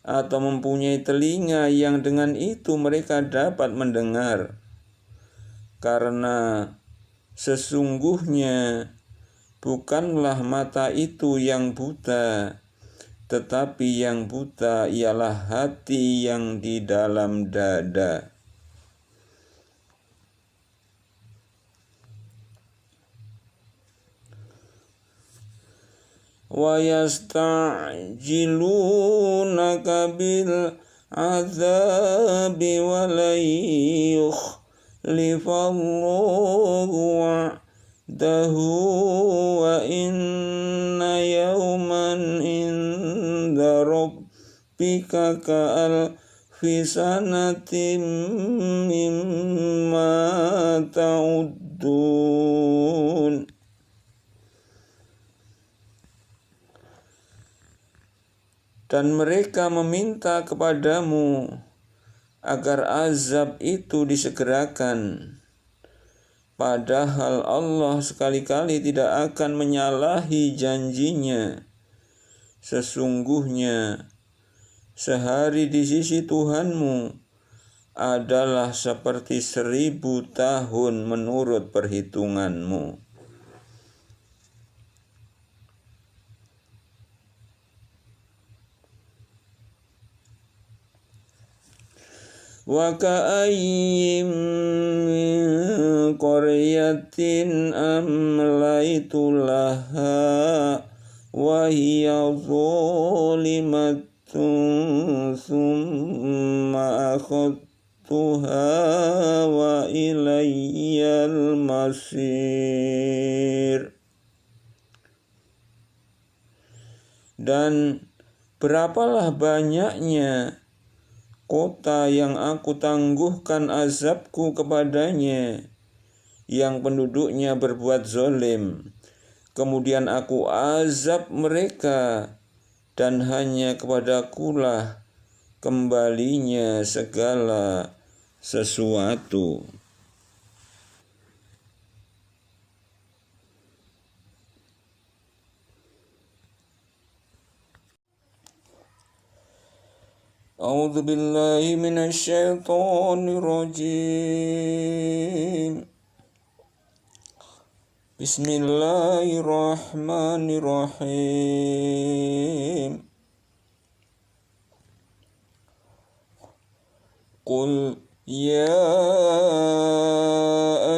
atau mempunyai telinga yang dengan itu mereka dapat mendengar? Karena sesungguhnya bukanlah mata itu yang buta, tetapi yang buta ialah hati yang di dalam dada. Wa yasta'jilunaka bil azabi wa la yukhlifallahu wa'dahu wa inna yawman inda rabbika ka'alfi sanatin mimma ta'uddun. Dan mereka meminta kepadamu agar azab itu disegerakan, padahal Allah sekali-kali tidak akan menyalahi janjinya. Sesungguhnya sehari di sisi Tuhanmu adalah seperti 1000 tahun menurut perhitunganmu. Wa ka'ayyin min qaryatin amlaytu laha wa hiya zalimatun thumma akhadtuha wa ilayyal masir. Dan berapalah banyaknya kota yang aku tangguhkan azabku kepadanya, yang penduduknya berbuat zalim. Kemudian aku azab mereka, dan hanya kepadakulah kembalinya segala sesuatu. A'udzu billahi minasy syaithanir rajim. Bismillahirrahmanirrahim. Qul ya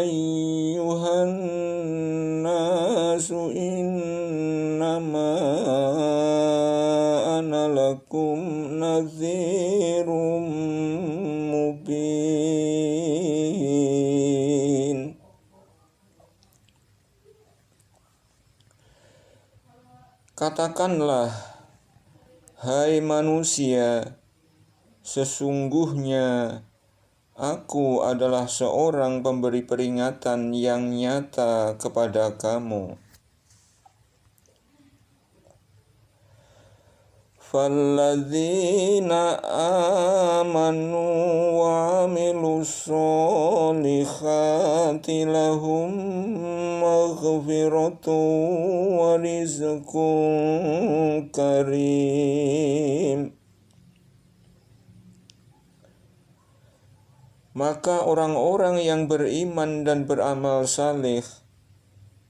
ayyuhan nasu innama ana lakum nadhirum mubin. Katakanlah, hai manusia, sesungguhnya aku adalah seorang pemberi peringatan yang nyata kepada kamu. Falladzina amanu wa amilus solihati lahum maghfiratun wa rizqun karim. Maka orang-orang yang beriman dan beramal saleh,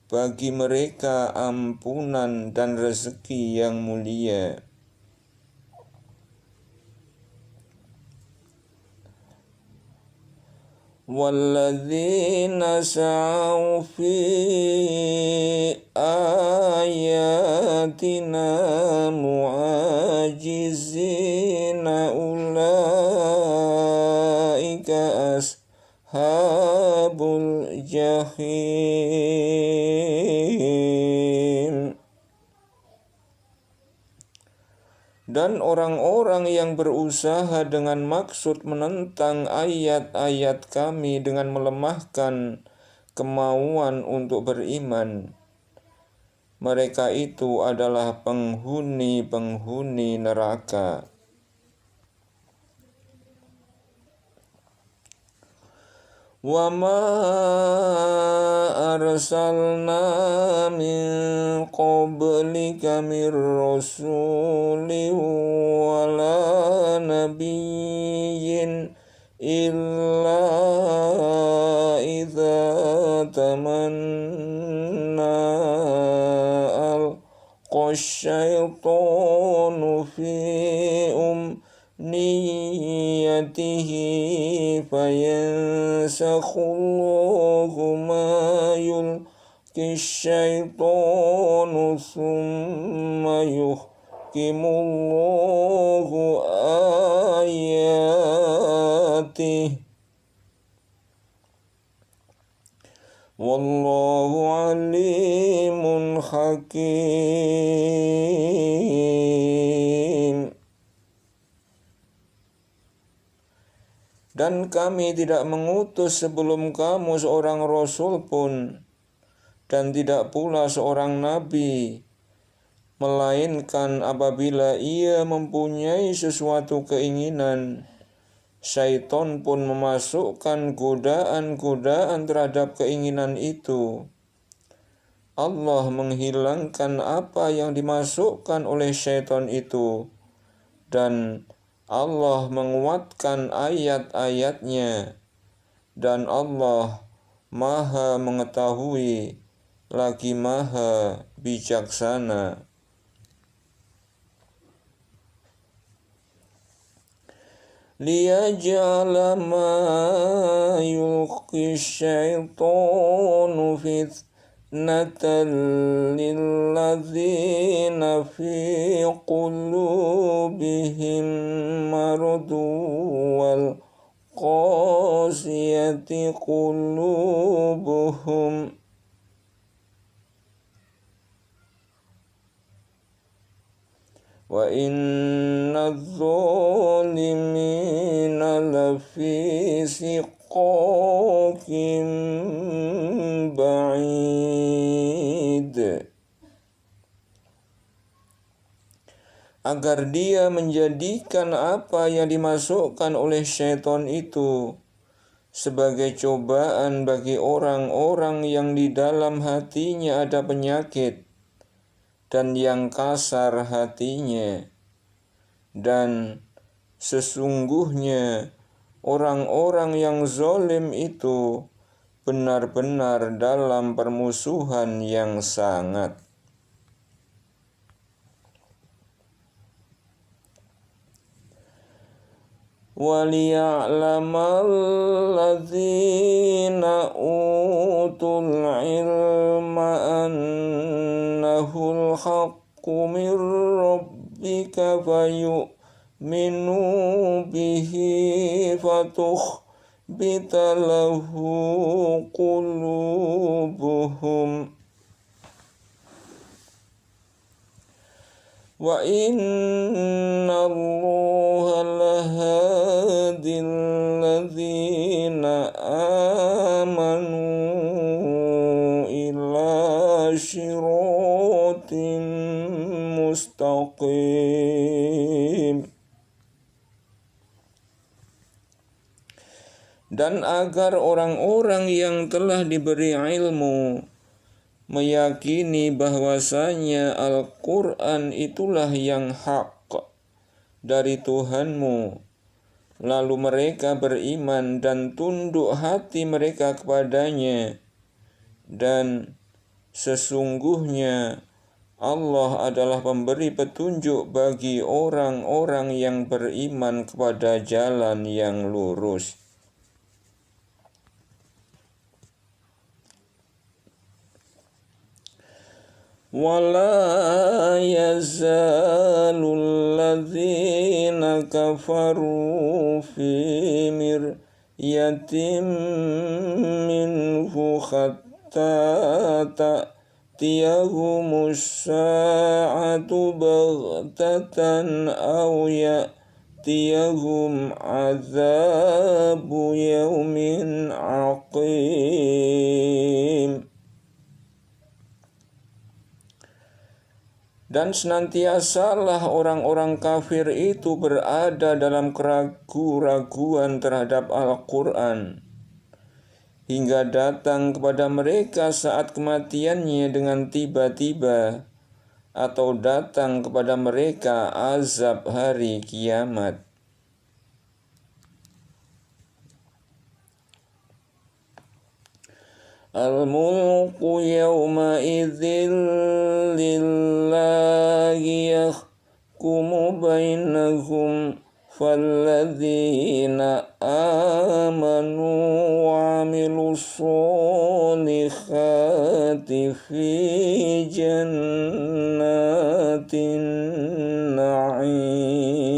bagi mereka ampunan dan rezeki yang mulia. Walladzina sa'u fi ayatina mu'ajizina ulaika ashabul jahim. Dan orang-orang yang berusaha dengan maksud menentang ayat-ayat kami dengan melemahkan kemauan untuk beriman, mereka itu adalah penghuni-penghuni neraka. Wa ma arsalna min qablika min rasulin wala nabiyyin illa idza tamanna alqa syaitanu fi niyatihi fayansakhullahu ma yulqi syaitanu thumma yuhkimullahu ayatih wallahu alimun hakim. Dan kami tidak mengutus sebelum kamu seorang rasul pun, dan tidak pula seorang nabi, melainkan apabila ia mempunyai sesuatu keinginan, syaitan pun memasukkan godaan-godaan terhadap keinginan itu. Allah menghilangkan apa yang dimasukkan oleh syaitan itu, dan Allah menguatkan ayat-ayatnya, dan Allah Maha mengetahui lagi Maha bijaksana. Liyaj'ala ma yulqi syaitanu fitnatan lilladzina fi qulubihim maradu wal qasiyati qulubuhum wa inna adh-dhalimina lafi siqaqin ba'id. Agar dia menjadikan apa yang dimasukkan oleh syaitan itu sebagai cobaan bagi orang-orang yang di dalam hatinya ada penyakit dan yang kasar hatinya. Dan sesungguhnya orang-orang yang zalim itu benar-benar dalam permusuhan yang sangat. وَلِيَعْلَمَ الَّذِينَ أُوتُوا الْعِلْمَ أَنَّهُ الْحَقُّ مِنْ رَبِّكَ فَيُؤْمِنُوا بِهِ فَتُخْبِتَ لَهُ قُلُوبُهُمْ وَإِنَّ اللَّهَ لَهَادِي الَّذِينَ آمَنُوا إِلَى صِرَاطٍ مُسْتَقِيمٍ. Dan agar orang-orang yang telah diberi ilmu meyakini bahwasanya Al-Quran itulah yang hak dari Tuhanmu, lalu mereka beriman dan tunduk hati mereka kepadanya, dan sesungguhnya Allah adalah pemberi petunjuk bagi orang-orang yang beriman kepada jalan yang lurus. وَلَا يَزَالُ الَّذِينَ كَفَرُوا فِي مِرْيَةٍ مِّنْهُ حَتَّى ya'tiyahumus sa'atu baghtatan aw ya'tiyahum azabu yaumin aqim. Dan senantiasalah orang-orang kafir itu berada dalam keraguan terhadap Al-Quran, hingga datang kepada mereka saat kematiannya dengan tiba-tiba, atau datang kepada mereka azab hari kiamat. Al-mulku yawma idzin lillahi yahkumu bainahum falladzina amanu wa amilus solihati fi jannatin na'im.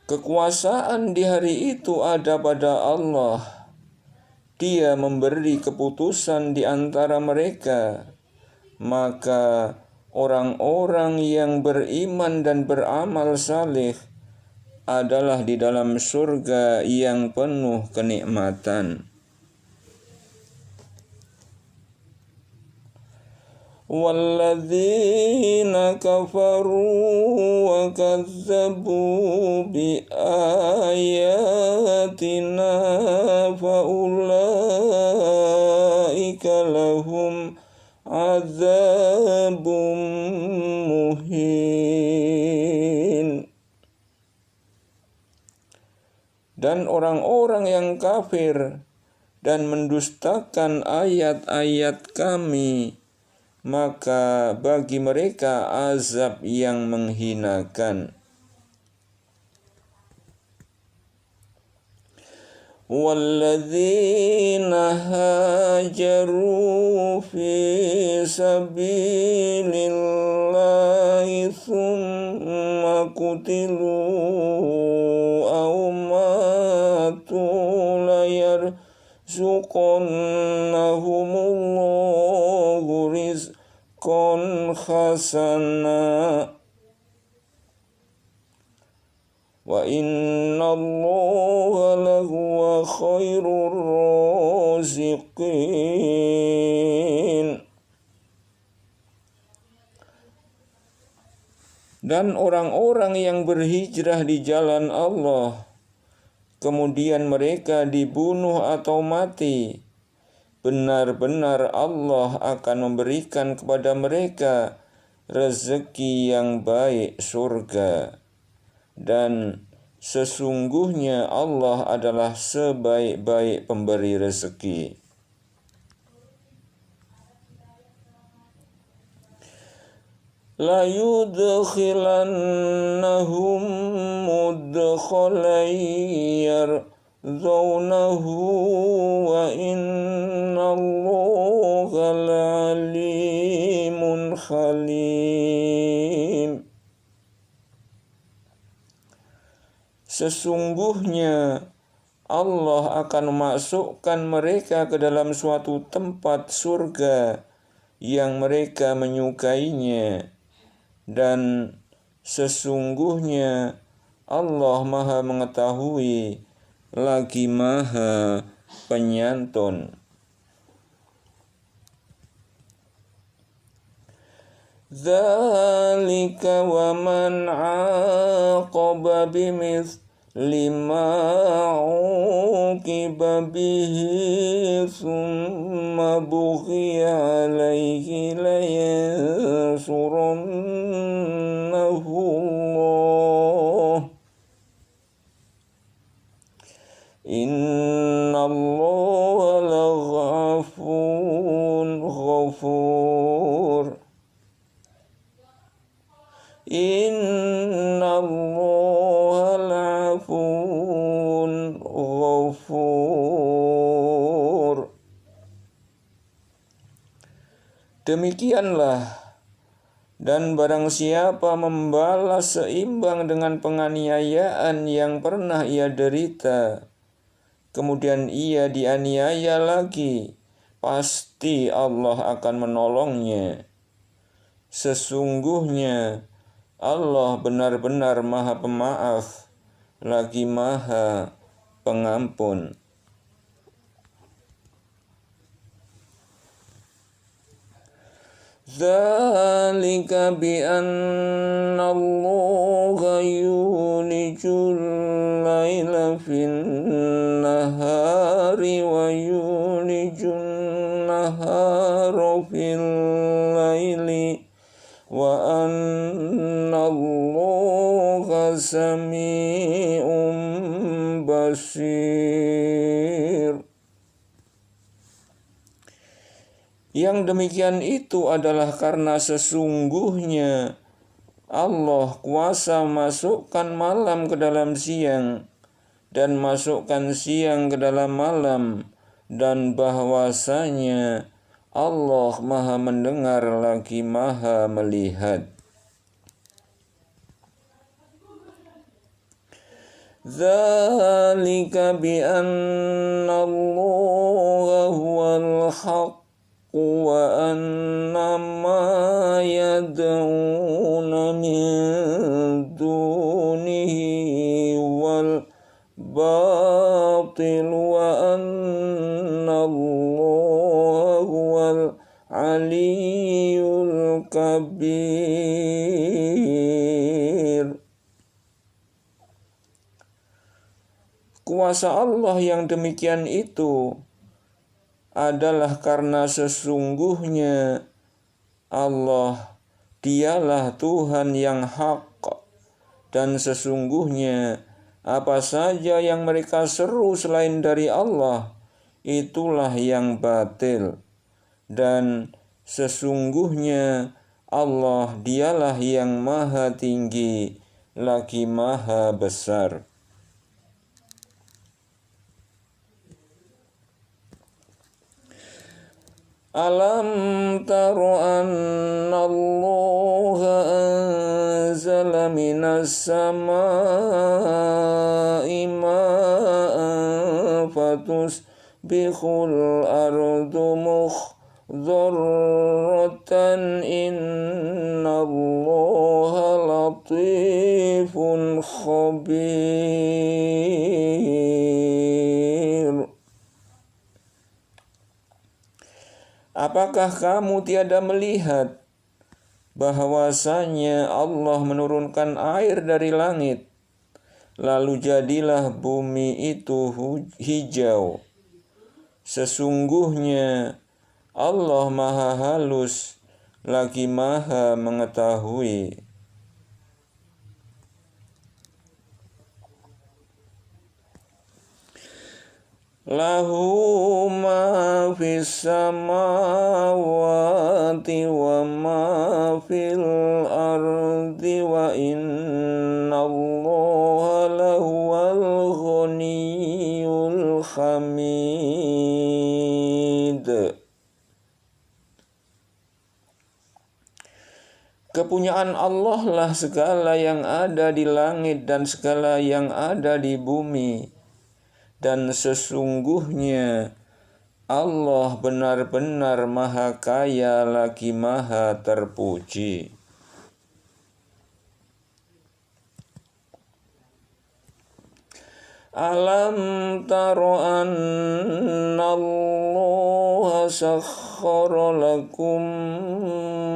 Kekuasaan di hari itu ada pada Allah. Dia memberi keputusan di antara mereka. Maka orang-orang yang beriman dan beramal saleh adalah di dalam surga yang penuh kenikmatan. Walladzina kafaru wa kazzabu bi ayatina faulaika lahum azabum muhin. Dan orang-orang yang kafir dan mendustakan ayat-ayat kami, maka bagi mereka azab yang menghinakan. Walladzina hajaru fi sabilillahi thumma qutilu aw matu la yarzuqannahumullahu rizqan hasana wa innallaha lahuwa khairur raziqin. Dan orang-orang yang berhijrah di jalan Allah, kemudian mereka dibunuh atau mati, benar-benar Allah akan memberikan kepada mereka rezeki yang baik, surga. Dan sesungguhnya Allah adalah sebaik-baik pemberi rezeki. La yudkhilannahum mudkhalan yarzawnahu wa innallaha la'alimun khalim. Sesungguhnya Allah akan memasukkan mereka ke dalam suatu tempat surga yang mereka menyukainya, dan sesungguhnya Allah Maha Mengetahui lagi Maha Penyantun. Dzalika wa man 'aqaba bimithli ma 'uqiba bihi thumma bughiya 'alaihi la yansurannahu Allah. Innallaha laghafurun ghafur. Innallaha la'afun ghafur. Demikianlah, dan barang siapa membalas seimbang dengan penganiayaan yang pernah ia derita, kemudian ia dianiaya lagi, pasti Allah akan menolongnya. Sesungguhnya Allah benar-benar Maha Pemaaf, lagi Maha Pengampun. Dzalika bi anna Allah yulijul laila fin nahari wa yulijun nahara fil laili wa anna Allah sami'un basir. Yang demikian itu adalah karena sesungguhnya Allah kuasa masukkan malam ke dalam siang dan masukkan siang ke dalam malam, dan bahwasanya Allah Maha mendengar lagi Maha melihat. Dzalika bi anna Allah huwal haqq wa anna ma yad'una min dunihi wal batil wa anna Allah huwal aliyyul kabir. Kuasa Allah yang demikian itu adalah karena sesungguhnya Allah dialah Tuhan yang hak, dan sesungguhnya apa saja yang mereka seru selain dari Allah itulah yang batil, dan sesungguhnya Allah dialah yang maha tinggi lagi maha besar. Alam taro anna Allah anzala minas samaa'i ma'an fatusbihul ardu mukhdarratan inna Allah latifun khabir. Apakah kamu tiada melihat bahwasanya Allah menurunkan air dari langit, lalu jadilah bumi itu hijau? Sesungguhnya Allah Maha Halus lagi Maha Mengetahui. Lahu ma fis samawati wa ma fil ardi wa inna Allaha lahuwal ghaniyyul hamid. Kepunyaan Allah lah segala yang ada di langit dan segala yang ada di bumi. Dan sesungguhnya Allah benar-benar Maha Kaya lagi Maha terpuji. Alam taro anna Allah sakhkhara lakum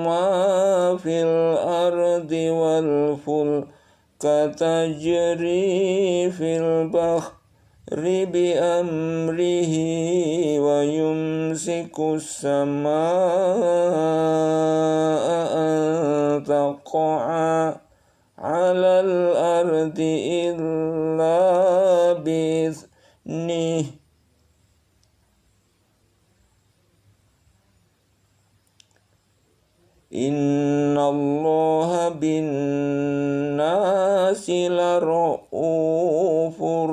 ma fil ardi wal fulka tajri fil bahri amrihi wa yumsiku samaa'a an taqa'a 'alal ardi illa bi'iznihi innallaha bin nasi lara'ufur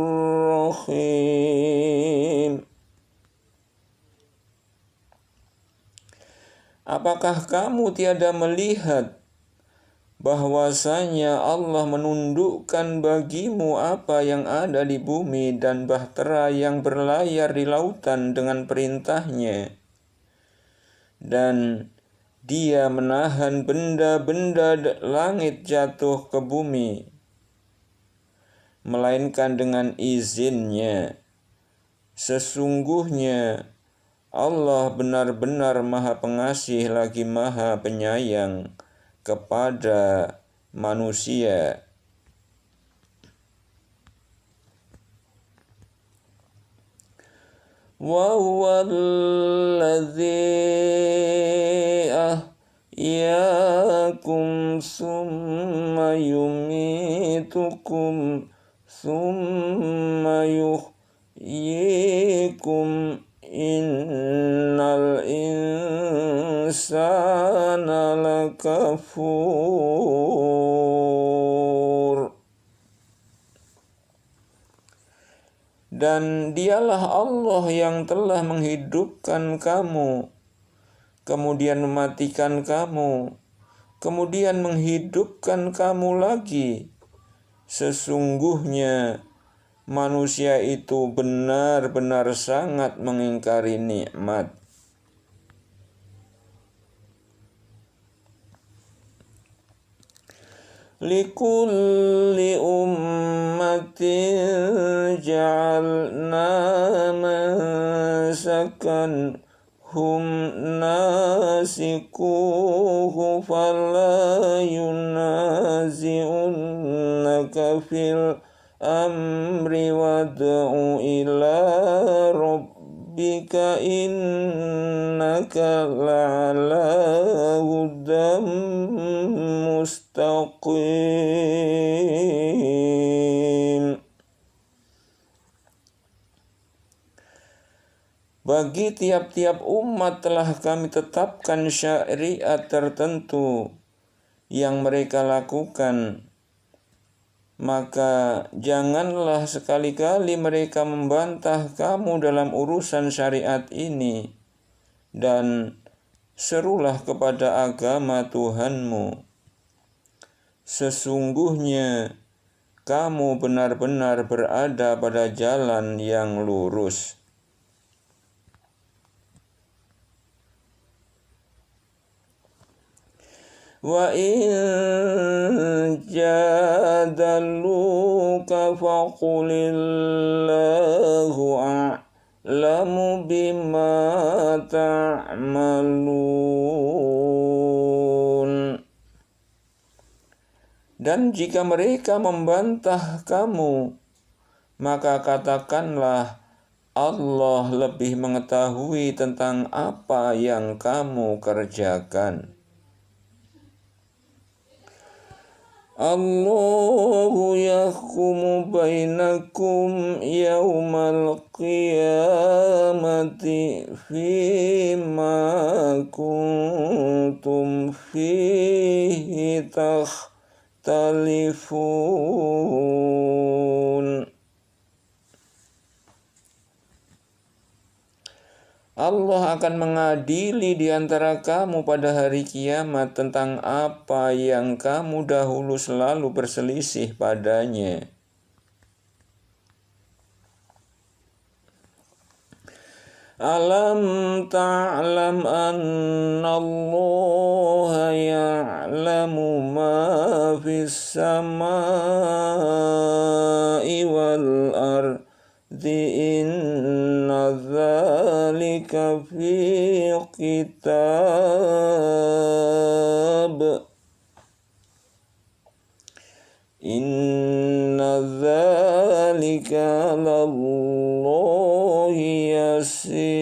rahim. Apakah kamu tiada melihat bahwasanya Allah menundukkan bagimu apa yang ada di bumi dan bahtera yang berlayar di lautan dengan perintahnya, dan Dia menahan benda-benda langit jatuh ke bumi, melainkan dengan izinnya. Sesungguhnya Allah benar-benar Maha Pengasih lagi Maha Penyayang kepada manusia. Wa huwallazi ahyakum summa yumitukum summa yuhyikum innal insana lakafur. Dan Dialah Allah yang telah menghidupkan kamu, kemudian mematikan kamu, kemudian menghidupkan kamu lagi. Sesungguhnya manusia itu benar-benar sangat mengingkari nikmat. Likulli ummatin ja'alna mansakan hum nasikuhu fala yunazi'unnaka fil amri wad'u ila rabbika innaka la'ala hudam mustaqim. Bagi tiap-tiap umat telah kami tetapkan syariat tertentu yang mereka lakukan, maka janganlah sekali-kali mereka membantah kamu dalam urusan syariat ini, dan serulah kepada agama Tuhanmu. Sesungguhnya kamu benar-benar berada pada jalan yang lurus. Wa in jadaluka faqulillahu a'lamu bima ta'malun. Dan jika mereka membantah kamu, maka katakanlah, Allah lebih mengetahui tentang apa yang kamu kerjakan. Allahu yahkumu bainakum yawmal qiyamati fima kuntum fihi takhtalifun. Allah akan mengadili di antara kamu pada hari kiamat tentang apa yang kamu dahulu selalu berselisih padanya. Alam ta'lam anna Allah ya'lamu ma fis samai wal ardi inna dzalika fi kitab inna dzalika lallahi yasir.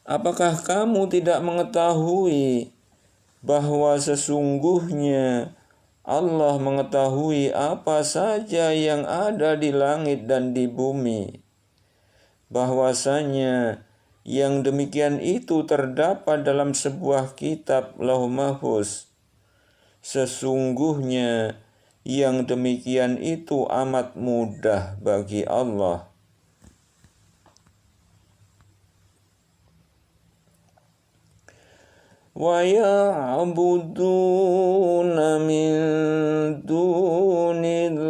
Apakah kamu tidak mengetahui bahwa sesungguhnya Allah mengetahui apa saja yang ada di langit dan di bumi, bahwasanya yang demikian itu terdapat dalam sebuah kitab Lauh Mahfuz. Sesungguhnya yang demikian itu amat mudah bagi Allah. wa ya'buduna min dunillahi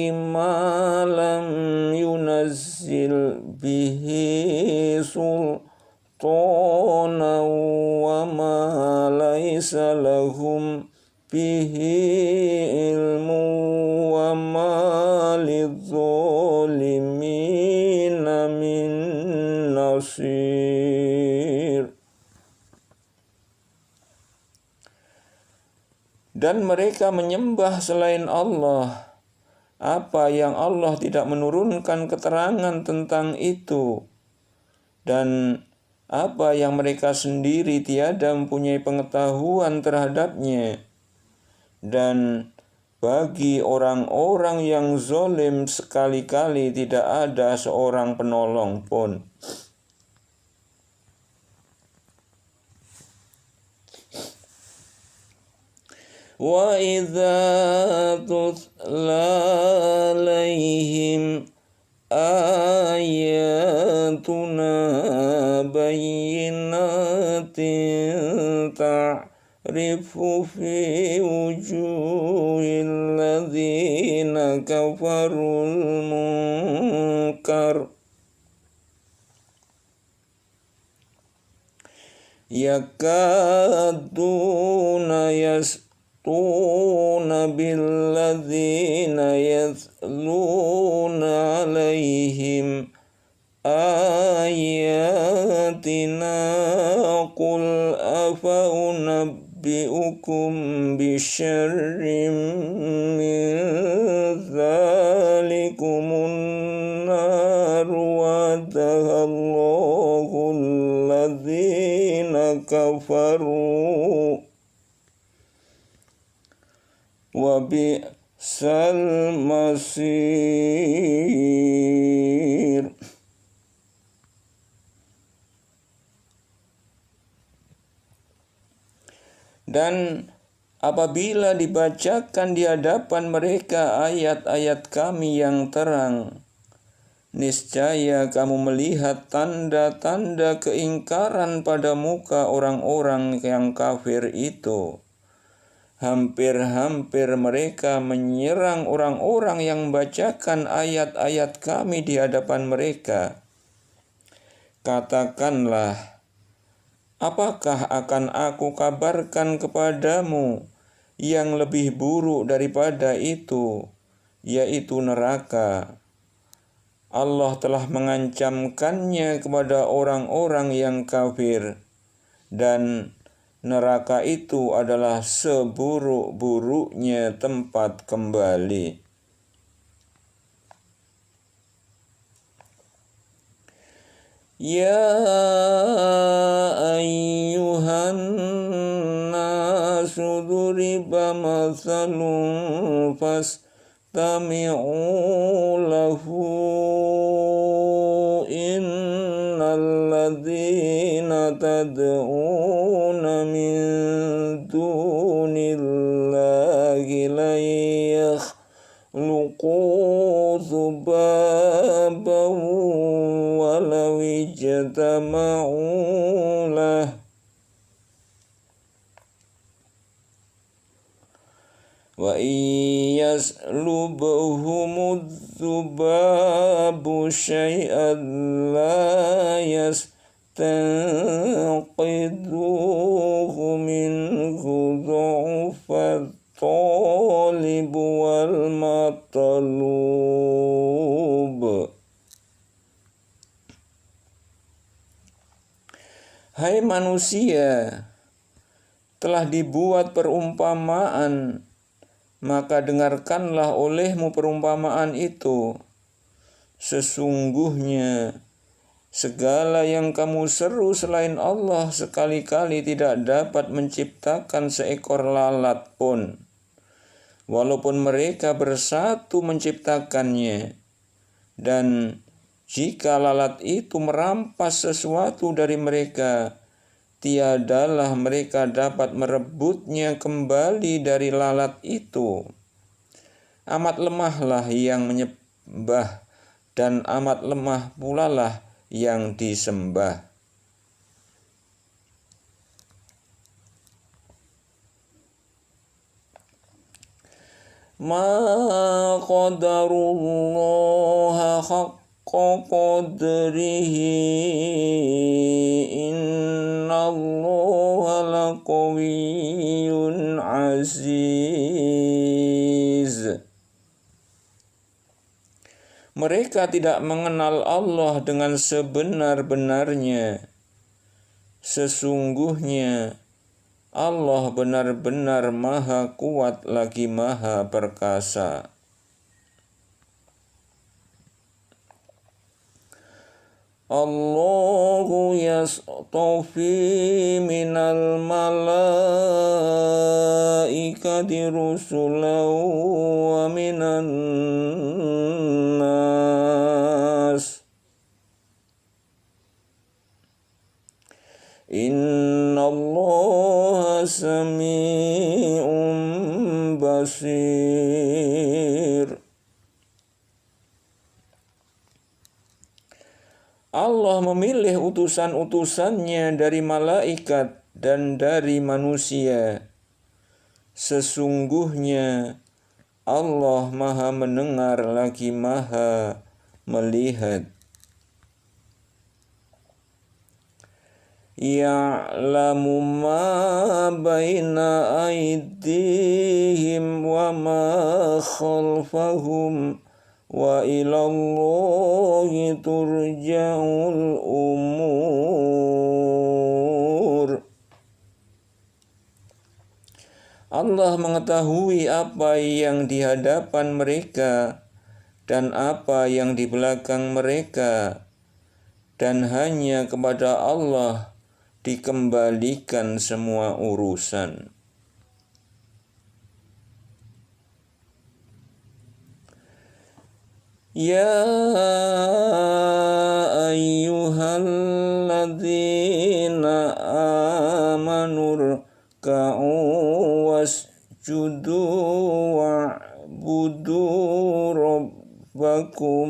ma lam yunazzil bihi sultana wa ma laysa lahum bihi ilmu wa ma lidzalimina min nasir. Dan mereka menyembah selain Allah, apa yang Allah tidak menurunkan keterangan tentang itu, dan apa yang mereka sendiri tiada mempunyai pengetahuan terhadapnya. Dan bagi orang-orang yang zalim sekali-kali tidak ada seorang penolong pun. Wa idza tutla alaihim ayatuna bayyinatin ta'rifu fi wujuhil ladzina kafarul munkar yakaduna yastuna billadzina yatluna alaihim ayatina qul afa unabbi'ukum bisyarrim min dzalikumun nar wa'adahallahu alladzina kafaru wa bi'sal masir. Dan apabila dibacakan di hadapan mereka ayat-ayat Kami yang terang, niscaya kamu melihat tanda-tanda keingkaran pada muka orang-orang yang kafir itu. Hampir-hampir mereka menyerang orang-orang yang membacakan ayat-ayat Kami di hadapan mereka. Katakanlah, apakah akan aku kabarkan kepadamu yang lebih buruk daripada itu, yaitu neraka? Allah telah mengancamkannya kepada orang-orang yang kafir, dan neraka itu adalah seburuk-buruknya tempat kembali. Ya ayyuhan nasu duriba mathalun fastami'u lahu innal ladzina tad'una min dunillahi la yakhluqu dhubaban walau ijtama'u lah wa iyaslubhumudz dhubabu syai'an la yastanqidhuhu minhu dhu'fat talib wal matlub. Hai manusia, telah dibuat perumpamaan, maka dengarkanlah olehmu perumpamaan itu. Sesungguhnya segala yang kamu seru selain Allah sekali-kali tidak dapat menciptakan seekor lalat pun, walaupun mereka bersatu menciptakannya. Dan jika lalat itu merampas sesuatu dari mereka, tiadalah mereka dapat merebutnya kembali dari lalat itu. Amat lemahlah yang menyembah, dan amat lemah pula lah yang disembah. ma qadarullaha haqqa qadrihi innallaha laqawiyyun aziz. Mereka tidak mengenal Allah dengan sebenar-benarnya. Sesungguhnya Allah benar-benar maha kuat lagi maha perkasa. Allahu yastafi minal malaikati rusulan wa minan nas. Innallaha sami'un basir. Allah memilih utusan-utusannya dari malaikat dan dari manusia. Sesungguhnya Allah maha mendengar lagi maha melihat. Ya'lamu ma baina aydihim wa ma khalfahum wa ilallahi turja'ul umur. Allah mengetahui apa yang di hadapan mereka dan apa yang di belakang mereka, dan hanya kepada Allah dikembalikan semua urusan. Ya ayyuhalladzina amanu rka'u wasjudu wa'budu rabbakum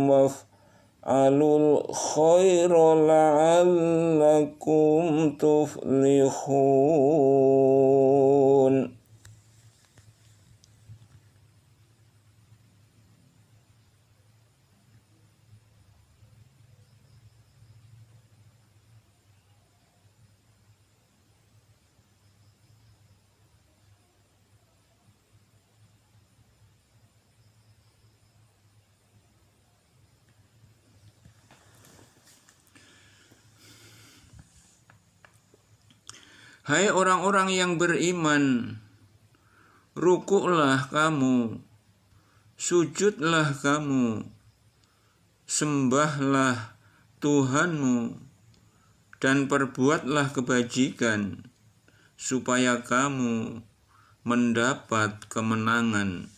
waf'alul khaira la'allakum tuflihun. Hai orang-orang yang beriman, rukuklah kamu, sujudlah kamu, sembahlah Tuhanmu, dan perbuatlah kebajikan, supaya kamu mendapat kemenangan.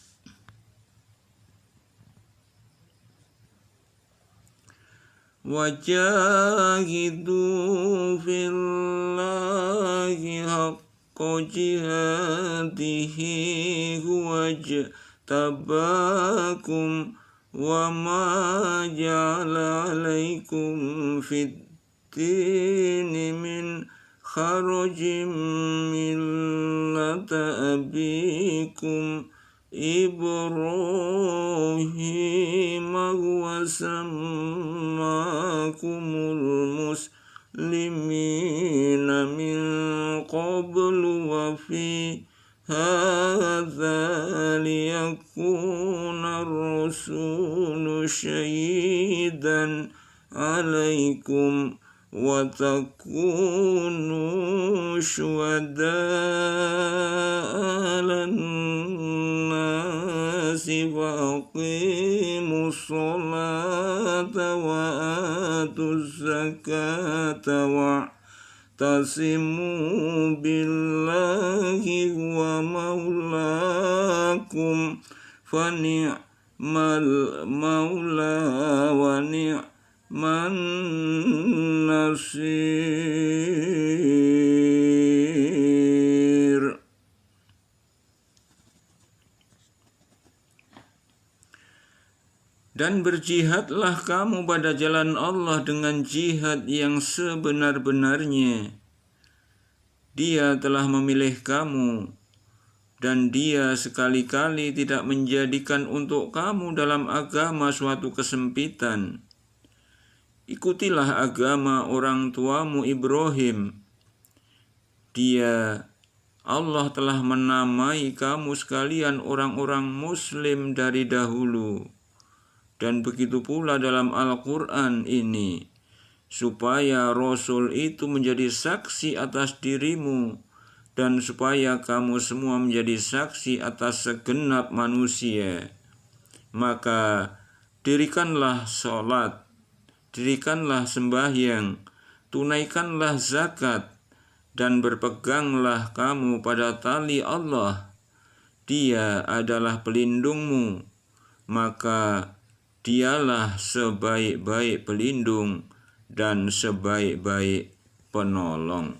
Wajahidu fillahi haqqa jihadihi huwajtabakum wa ma ja'ala alaikum fid dini min kharajim millata abikum Ibrahim wa sammakumul muslimina min qablu wa fi hadza liyakuna ar-rasulu syahidan alaikum wa takunu syuhada'a 'alan nasi wa aqimus sholata wa atuz zakata wa tasimu billahi wa maulakum fa ni'mal maula wa ni'man nasir. Dan berjihadlah kamu pada jalan Allah dengan jihad yang sebenar-benarnya. Dia telah memilih kamu dan Dia sekali-kali tidak menjadikan untuk kamu dalam agama suatu kesempitan. Ikutilah agama orang tuamu Ibrahim. Allah telah menamai kamu sekalian orang-orang Muslim dari dahulu. Dan begitu pula dalam Al-Quran ini, supaya Rasul itu menjadi saksi atas dirimu, dan supaya kamu semua menjadi saksi atas segenap manusia. Maka dirikanlah sholat, dirikanlah sembahyang, tunaikanlah zakat, dan berpeganglah kamu pada tali Allah. Dia adalah pelindungmu, maka Dialah sebaik-baik pelindung dan sebaik-baik penolong.